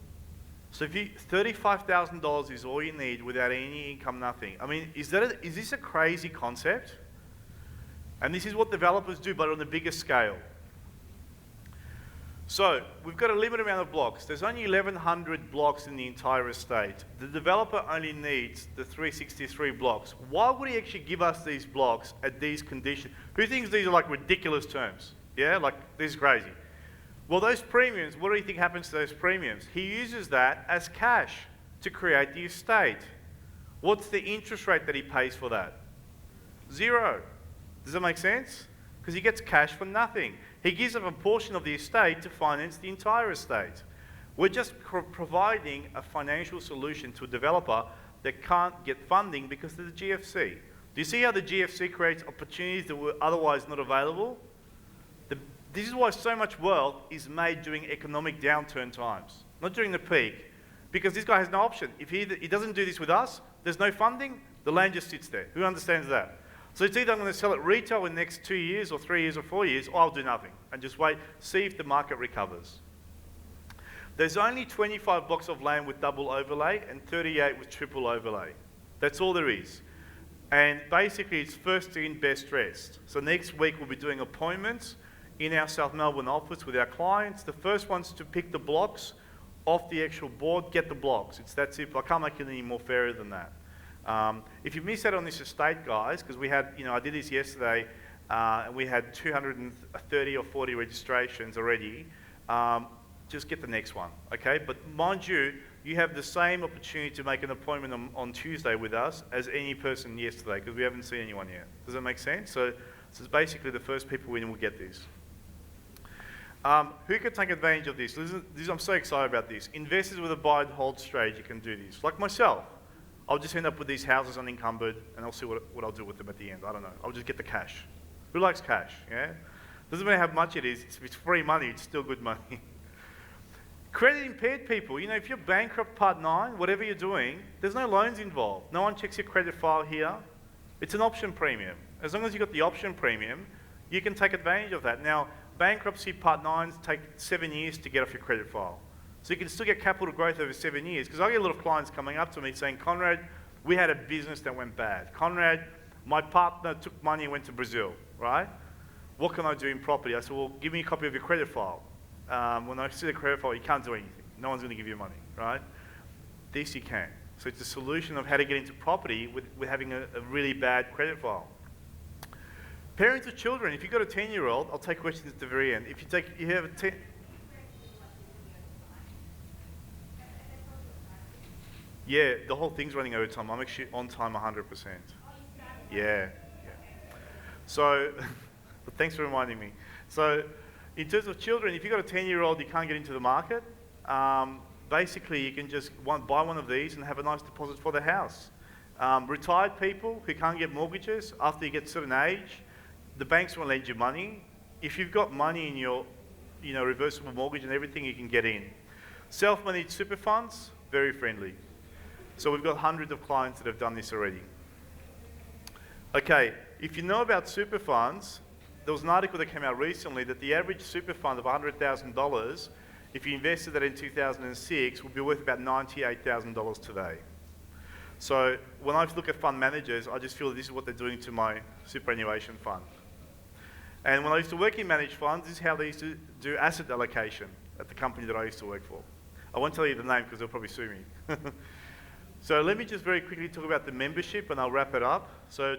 So if $35,000 is all you need without any income, nothing. I mean, is this a crazy concept? And this is what developers do, but on a bigger scale. So we've got a limited amount of blocks. There's only 1,100 blocks in the entire estate. The developer only needs the 363 blocks. Why would he actually give us these blocks at these conditions? Who thinks these are ridiculous terms? Yeah, this is crazy. Well, those premiums, what do you think happens to those premiums? He uses that as cash to create the estate. What's the interest rate that he pays for that? 0. Does that make sense? Because he gets cash for nothing. He gives up a portion of the estate to finance the entire estate. We're just providing a financial solution to a developer that can't get funding because of the GFC. Do you see how the GFC creates opportunities that were otherwise not available? This is why so much wealth is made during economic downturn times, not during the peak, because this guy has no option. If he doesn't do this with us, there's no funding, the land just sits there. Who understands that? So it's either I'm going to sell it retail in the next 2 years or 3 years or 4 years, or I'll do nothing and just wait, see if the market recovers. There's only 25 blocks of land with double overlay and 38 with triple overlay. That's all there is. And basically, it's first in, best dressed. So next week, we'll be doing appointments in our South Melbourne office with our clients. The first one's to pick the blocks off the actual board, get the blocks. It's that simple. I can't make it any more fairer than that. If you miss out on this estate, guys, because we had, I did this yesterday, and we had 230 or 40 registrations already, just get the next one, okay? But mind you, you have the same opportunity to make an appointment on Tuesday with us as any person yesterday, because we haven't seen anyone yet. Does that make sense? So it's basically the first people in will get this. Who can take advantage of this? I'm so excited about this. Investors with a buy and hold strategy can do this. Like myself, I'll just end up with these houses unencumbered, and I'll see what I'll do with them at the end. I don't know. I'll just get the cash. Who likes cash? Yeah. Doesn't matter how much it is. If it's free money, it's still good money. Credit impaired people. If you're bankrupt Part 9, whatever you're doing, there's no loans involved. No one checks your credit file here. It's an option premium. As long as you've got the option premium, you can take advantage of that. Now, bankruptcy Part 9s take 7 years to get off your credit file. So you can still get capital growth over 7 years. Because I get a lot of clients coming up to me saying, Konrad, we had a business that went bad. Konrad, my partner took money and went to Brazil, right? What can I do in property? I said, well, give me a copy of your credit file. When I see the credit file, you can't do anything. No one's going to give you money, right? This you can. So it's a solution of how to get into property with having a really bad credit file. Parents of children, if you've got a 10-year-old, I'll take questions at the very end. If you have a 10... Yeah, the whole thing's running over time. I'm actually on time 100%. Yeah. So, thanks for reminding me. So, in terms of children, if you've got a 10-year-old, you can't get into the market, basically you can just buy one of these and have a nice deposit for the house. Retired people who can't get mortgages, after you get a certain age, the banks will lend you money. If you've got money in your reversible mortgage and everything, you can get in. Self-managed super funds, very friendly. So we've got hundreds of clients that have done this already. Okay, if you know about super funds, there was an article that came out recently that the average super fund of $100,000, if you invested that in 2006, would be worth about $98,000 today. So when I look at fund managers, I just feel that this is what they're doing to my superannuation fund. And when I used to work in managed funds, this is how they used to do asset allocation at the company that I used to work for. I won't tell you the name because they'll probably sue me. So let me just very quickly talk about the membership and I'll wrap it up. So